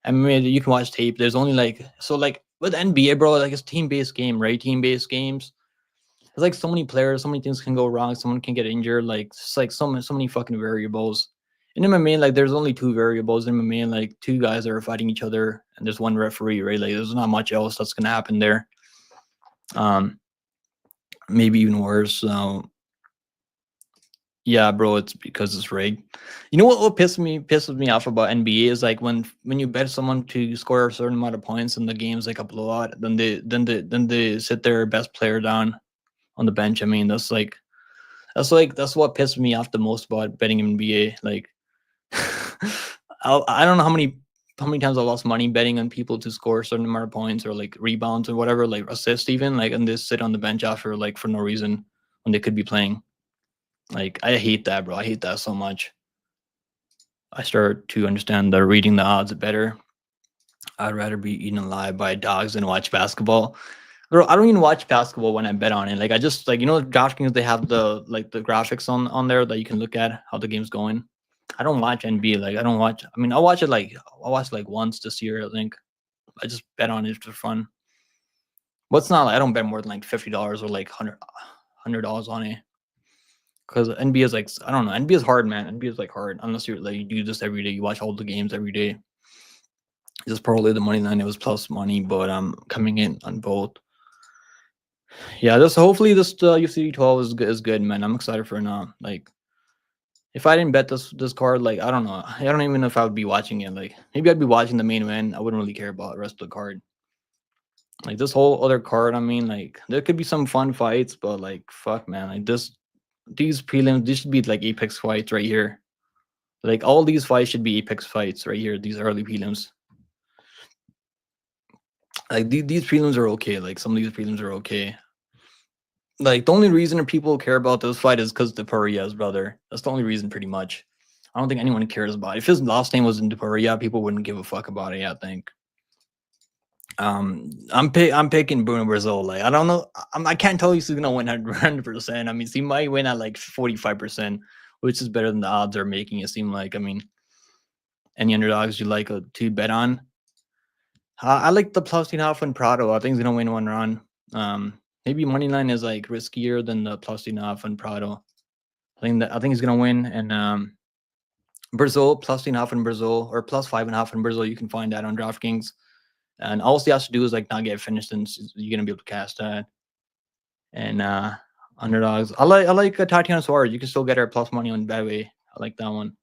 MMA you can watch tape. There's only like so like with NBA, bro. Like it's team based game, right? Team based games. There's like so many players, so many things can go wrong. Someone can get injured. Like it's like so many fucking variables. In MMA, like there's only two variables in MMA. Like two guys that are fighting each other, and there's one referee, right? Like there's not much else that's gonna happen there. Maybe even worse. Yeah, bro, it's because it's rigged. You know what pisses me off about NBA is like when you bet someone to score a certain amount of points and the game's like a blowout, then they sit their best player down on the bench. I mean, that's what pisses me off the most about betting NBA. Like, I don't know how many times I lost money betting on people to score a certain amount of points or like rebounds or whatever, like assists even, like, and they sit on the bench after like for no reason when they could be playing. Like, I hate that, bro. I hate that so much. I start to understand the reading the odds better. I'd rather be eaten alive by dogs than watch basketball. Bro, I don't even watch basketball when I bet on it. Like I just like DraftKings, they have the graphics on there that you can look at how the game's going. I don't watch NBA. Like I don't watch. I mean, I watched like once this year. I think I just bet on it for fun. What's not like I don't bet more than like $50 or like $100 on it. Because NBA is like I don't know. NBA is hard, man. NBA is like hard unless you like you do this every day. You watch all the games every day. Just probably the money line. It was plus money, but I'm coming in on both. Yeah, just hopefully this UFC 12 is good, man. I'm excited for it now. Like, if I didn't bet this card, like I don't know. I don't even know if I would be watching it. Like, maybe I'd be watching the main event. I wouldn't really care about the rest of the card. Like this whole other card, I mean, like there could be some fun fights, but like fuck, man, like these prelims, these should be like apex fights right here. Like all these fights should be apex fights right here. These early prelims. Like these prelims are okay. Like some of these prelims are okay. Like the only reason people care about this fight is because Topuria's brother. That's the only reason, pretty much. I don't think anyone cares about it. If his last name was in Topuria, people wouldn't give a fuck about it. I think. I'm picking Bruno Brazil. Like I don't know. I can't tell you he's gonna win 100%. I mean, he might win at like 45%, which is better than the odds are making it seem like. I mean, any underdogs you like to bet on? I like the +2.5 on Prado. I think he's gonna win one round. Maybe money line is like riskier than the +2.5 on Prado. I think he's gonna win. And Brazil +2.5 in Brazil or +5.5 in Brazil. You can find that on DraftKings. And all he has to do is like not get finished, and you're gonna be able to cast that. And underdogs, I like Tatiana Suarez. You can still get her plus money on Badway. I like that one.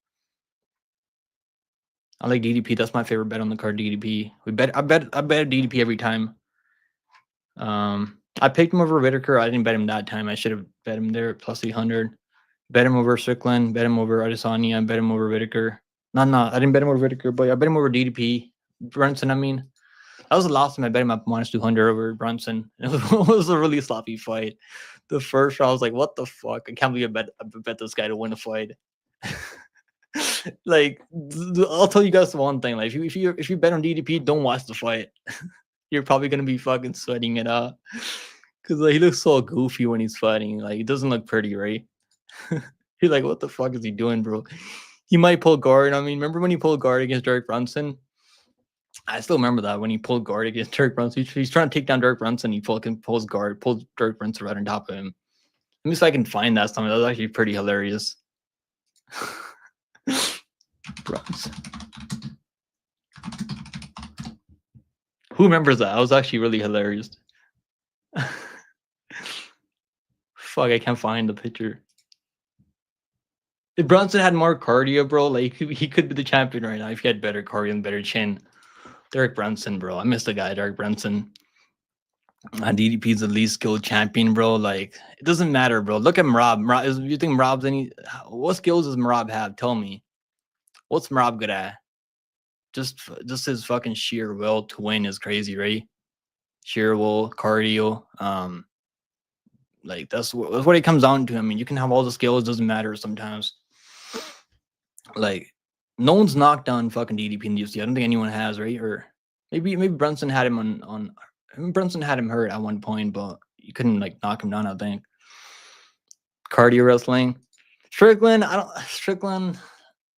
I like DDP. That's my favorite bet on the card. DDP. I bet DDP every time. I picked him over Whitaker. I didn't bet him that time. I should have bet him there at +800. Bet him over Strickland. Bet him over Adesanya. Bet him over Whitaker. No, I didn't bet him over Whitaker, but I bet him over DDP. Brunson, I mean. That was the last time I bet him at minus 200 over Brunson. It was a really sloppy fight. The first round, I was like, what the fuck? I can't believe I bet this guy to win a fight. Like, I'll tell you guys one thing. Like, if you bet on DDP, don't watch the fight. You're probably gonna be fucking sweating it out. Cause like, he looks so goofy when he's fighting. Like, he doesn't look pretty, right? You're like, what the fuck is he doing, bro? He might pull guard. I mean, remember when he pulled guard against Derek Brunson? I still remember that when he pulled guard against Derek Brunson. He's trying to take down Derek Brunson. He pulls guard, pulls Derek Brunson right on top of him. Let me see if I can find that something. That was actually pretty hilarious. Brunson. Who remembers that? That was actually really hilarious. Fuck, I can't find the picture. If Brunson had more cardio, bro, like he could be the champion right now if he had better cardio and better chin. Derek Brunson, bro. I miss the guy, Derek Brunson. DDP's the least skilled champion, bro. Like, it doesn't matter, bro. Look at Marab. You think Marab's any... What skills does Marab have? Tell me. What's Marab good at? Just his fucking sheer will to win is crazy, right? Sheer will, cardio. Like, that's what it comes down to. I mean, you can have all the skills. Doesn't matter sometimes. Like, no one's knocked down fucking DDP in the UFC. I don't think anyone has, right? Or maybe Brunson had him on Brunson had him hurt at one point, but you couldn't like knock him down, I think. Cardio wrestling. Strickland,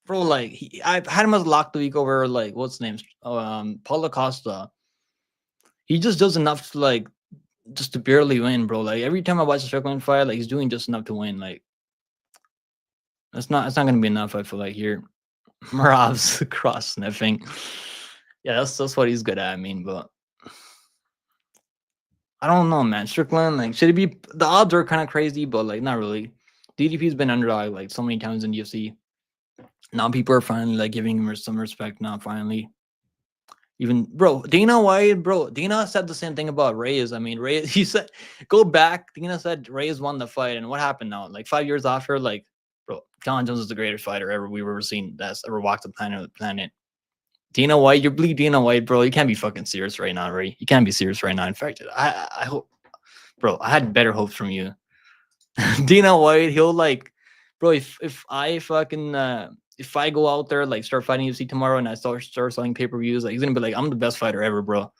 bro, like I've had him as a lock the week over like what's his name? Paulo Costa. He just does enough to like just to barely win, bro. Like every time I watch a Strickland fight, like he's doing just enough to win. Like it's not gonna be enough, I feel like here. Marab's cross sniffing. Yeah, that's what he's good at. I mean, but I don't know, man. Strickland, like, should it be? The odds are kind of crazy, but like, not really. DDP's been underdog like so many times in UFC. Now people are finally like giving him some respect. Now finally, even Dana White, Dana said the same thing about Reyes. I mean, Reyes, he said, go back. Dana said Reyes won the fight, and what happened now? Like 5 years after, like, bro, John Jones is the greatest fighter we've ever seen that's ever walked the planet. Dana White, you're bleeding Dana White, bro. You can't be fucking serious right now, right? You can't be serious right now. In fact, I hope, bro, I had better hopes from you. Dana White, he'll like, bro, if I fucking if I go out there like start fighting UFC tomorrow and I start selling pay-per-views, like he's gonna be like, I'm the best fighter ever, bro.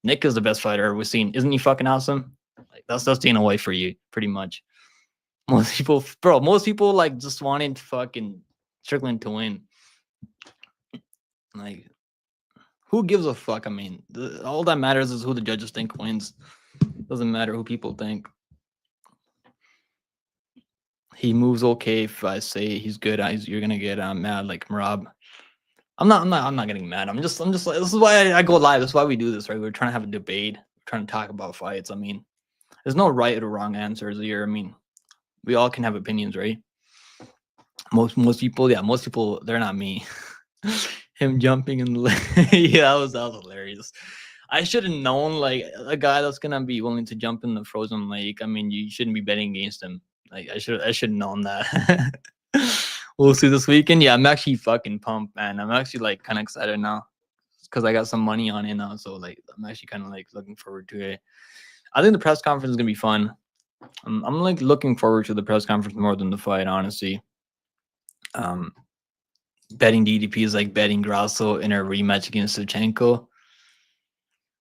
Nick is the best fighter ever we've seen. Isn't he fucking awesome? Like that's Dana White for you, pretty much. Most people like just wanted fucking Strickland to win. Like, who gives a fuck? I mean, all that matters is who the judges think wins. Doesn't matter who people think. He moves okay. If I say he's good, you're gonna get mad like Marab. I'm not getting mad. I'm just like, this is why I go live. That's why we do this, right? We're trying to have a debate. We're trying to talk about fights. I mean, there's no right or wrong answers here. I mean, we all can have opinions, right? Most people, they're not me. Him jumping in the yeah, that was hilarious. I should have known like a guy that's gonna be willing to jump in the frozen lake. I mean, you shouldn't be betting against him. Like I should have known that. We'll see this weekend. Yeah, I'm actually fucking pumped, man. I'm actually like kind of excited now because I got some money on it now. So like I'm actually kind of like looking forward to it. I think the press conference is gonna be fun. I'm like looking forward to the press conference more than the fight, honestly. Betting DDP is like betting Grasso in a rematch against Savchenko.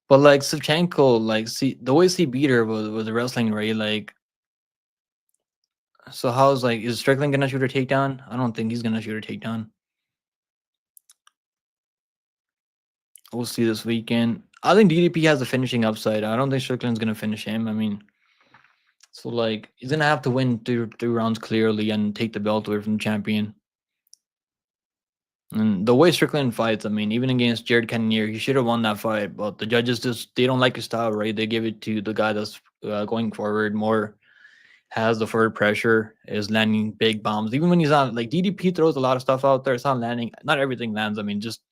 But like Savchenko, like the way he beat her was the wrestling, right? Like, so how's like, is Strickland gonna shoot her takedown? I don't think he's gonna shoot her takedown. We'll see this weekend. I think DDP has the finishing upside. I don't think Strickland's gonna finish him. I mean, so like he's gonna have to win three rounds clearly and take the belt away from the champion. And the way Strickland fights, I mean, even against Jared Cannonier, he should have won that fight. But the judges they don't like his style, right? They give it to the guy that's going forward more, has the forward pressure, is landing big bombs. Even when he's not, like DDP throws a lot of stuff out there. It's not landing. Not everything lands. I mean, just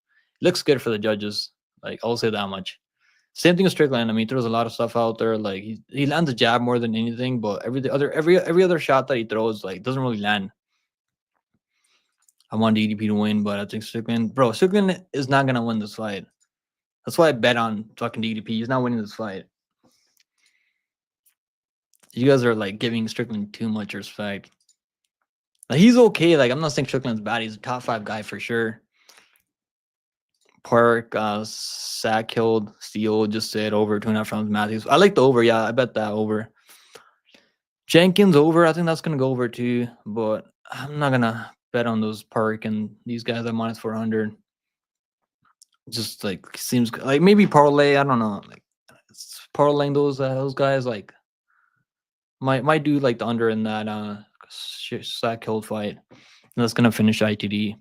looks good for the judges. Like, I'll say that much. Same thing with Strickland. I mean, he throws a lot of stuff out there. Like he lands a jab more than anything, but every other shot that he throws like doesn't really land. I want DDP to win, but I think Strickland is not gonna win this fight. That's why I bet on fucking DDP. He's not winning this fight. You guys are like giving Strickland too much respect. Like, he's okay. Like, I'm not saying Strickland's bad. He's a top 5 guy for sure. Park, Salkilld, Steele just said over 2.5 rounds. Matthews. I like the over. Yeah, I bet that over. Jenkins over. I think that's gonna go over too. But I'm not gonna bet on those Park and these guys at minus 400. Just like seems like maybe parlay. I don't know. Like parlaying those guys like might do like the under in that Salkilld fight. And that's gonna finish ITD.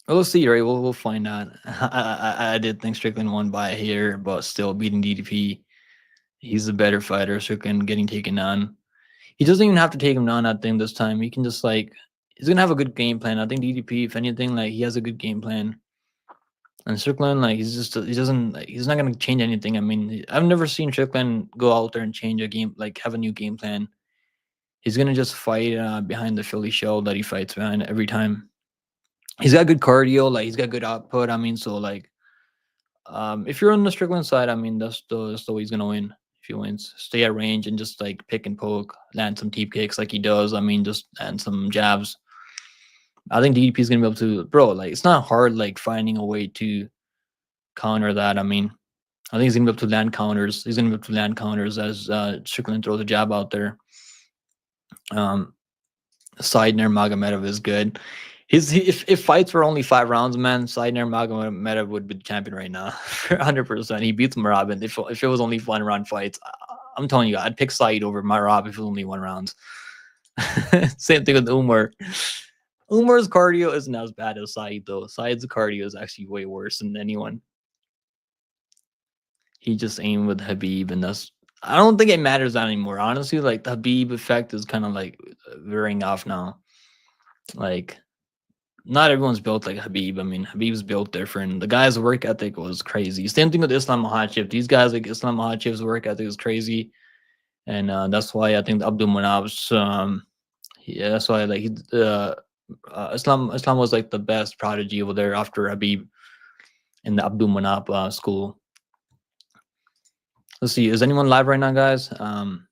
We'll see, right? We'll find out. I did think Strickland won by here, but still beating DDP. He's a better fighter. Strickland getting taken on. He doesn't even have to take him down, I think, this time. He can just like he's gonna have a good game plan. I think DDP, if anything, like he has a good game plan. And Strickland, like he's not gonna change anything. I mean, I've never seen Strickland go out there and change a game, like have a new game plan. He's gonna just fight behind the Philly shell that he fights behind every time. He's got good cardio, like he's got good output. I mean, so like, if you're on the Strickland side, I mean, that's the way he's gonna win. If he wins, stay at range and just like pick and poke, land some teep kicks like he does. I mean, just and some jabs. I think DDP is gonna be able to, bro. Like, it's not hard, like finding a way to counter that. I mean, I think he's gonna be able to land counters. He's gonna be able to land counters as Strickland throws a jab out there. Seidner Magomedov is good. If fights were only 5 rounds, man, Seidner Magomedov would be the champion right now, 100%. He beats Marab. If it was only 1 round fights, I'm telling you, I'd pick Said over Marab if it was only 1 rounds. Same thing with Umar. Umar's cardio isn't as bad as Said though. Said's cardio is actually way worse than anyone. He just aimed with Habib, and I don't think it matters that anymore. Honestly, like the Habib effect is kind of like veering off now. Like, not everyone's built like Habib. I mean, Habib's built different. The guy's work ethic was crazy. Same thing with Islam Makhachev. These guys, like Islam Makhachev's work ethic is crazy, and that's why I think Abdul Manap's. Yeah, that's why like Islam was like the best prodigy over there after Habib in the Abdul Manap school. Let's see. Is anyone live right now, guys? I'm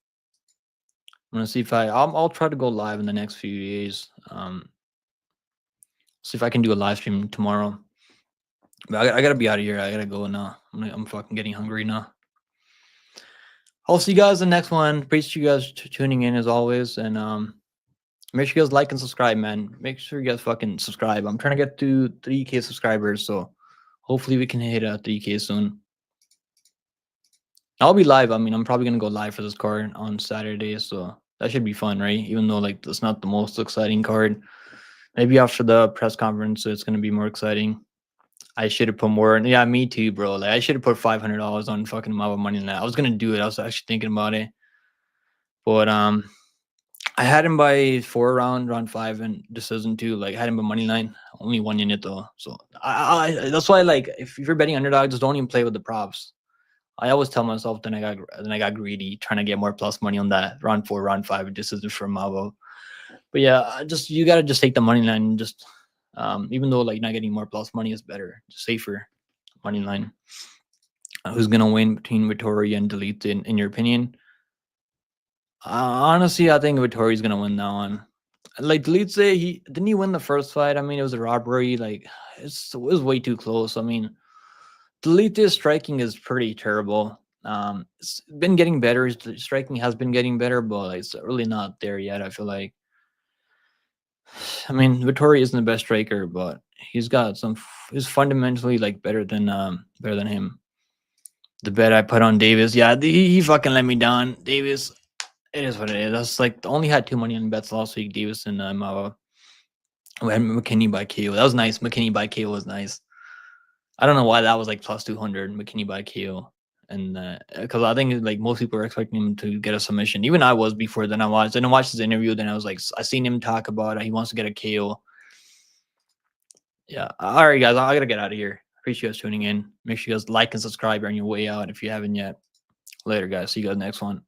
gonna see if I'll try to go live in the next few days. See if I can do a live stream tomorrow. But I gotta be out of here. I gotta go now. I'm fucking getting hungry now. I'll see you guys in the next one. Appreciate you guys tuning in as always, and make sure you guys like and subscribe, man. Make sure you guys fucking subscribe. I'm trying to get to 3K subscribers, so hopefully we can hit 3K soon. I'll be live. I mean, I'm probably gonna go live for this card on Saturday, so that should be fun, right? Even though like it's not the most exciting card. Maybe after the press conference, it's gonna be more exciting. I should have put more. Yeah, me too, bro. Like I should have put $500 on fucking Mava money line. I was gonna do it. I was actually thinking about it, but I had him by 4 round 5 and decision 2. Like I had him by money line. Only 1 unit though. So that's why like if you're betting underdog, just don't even play with the props. I always tell myself then I got greedy trying to get more plus money on that round 4, round 5 decision for Mavo. But yeah, you gotta just take the money line and just even though like not getting more plus money is better, just safer money line. Who's gonna win between Vittoria and Delete in your opinion? Honestly, I think Vittoria's gonna win that one. Like Delete he didn't he win the first fight? I mean, it was a robbery. Like it was way too close. I mean, Delete's striking is pretty terrible. It's been getting better. His striking has been getting better, but it's really not there yet. I feel like. I mean, Vittoria isn't the best striker, but he's got some. He's fundamentally like better than him. The bet I put on Davis, yeah, he fucking let me down. Davis, it is what it is. That's like only had 2 money on bets last week. Davis and we had McKinney by KO. That was nice. McKinney by KO was nice. I don't know why that was like plus 200 McKinney by KO. And because I think like most people are expecting him to get a submission. Even I was before. Then I watched his interview. Then I was like, I seen him talk about it. He wants to get a KO. Yeah. All right, guys. I gotta get out of here. Appreciate you guys tuning in. Make sure you guys like and subscribe on your way out if you haven't yet. Later, guys. See you guys next one.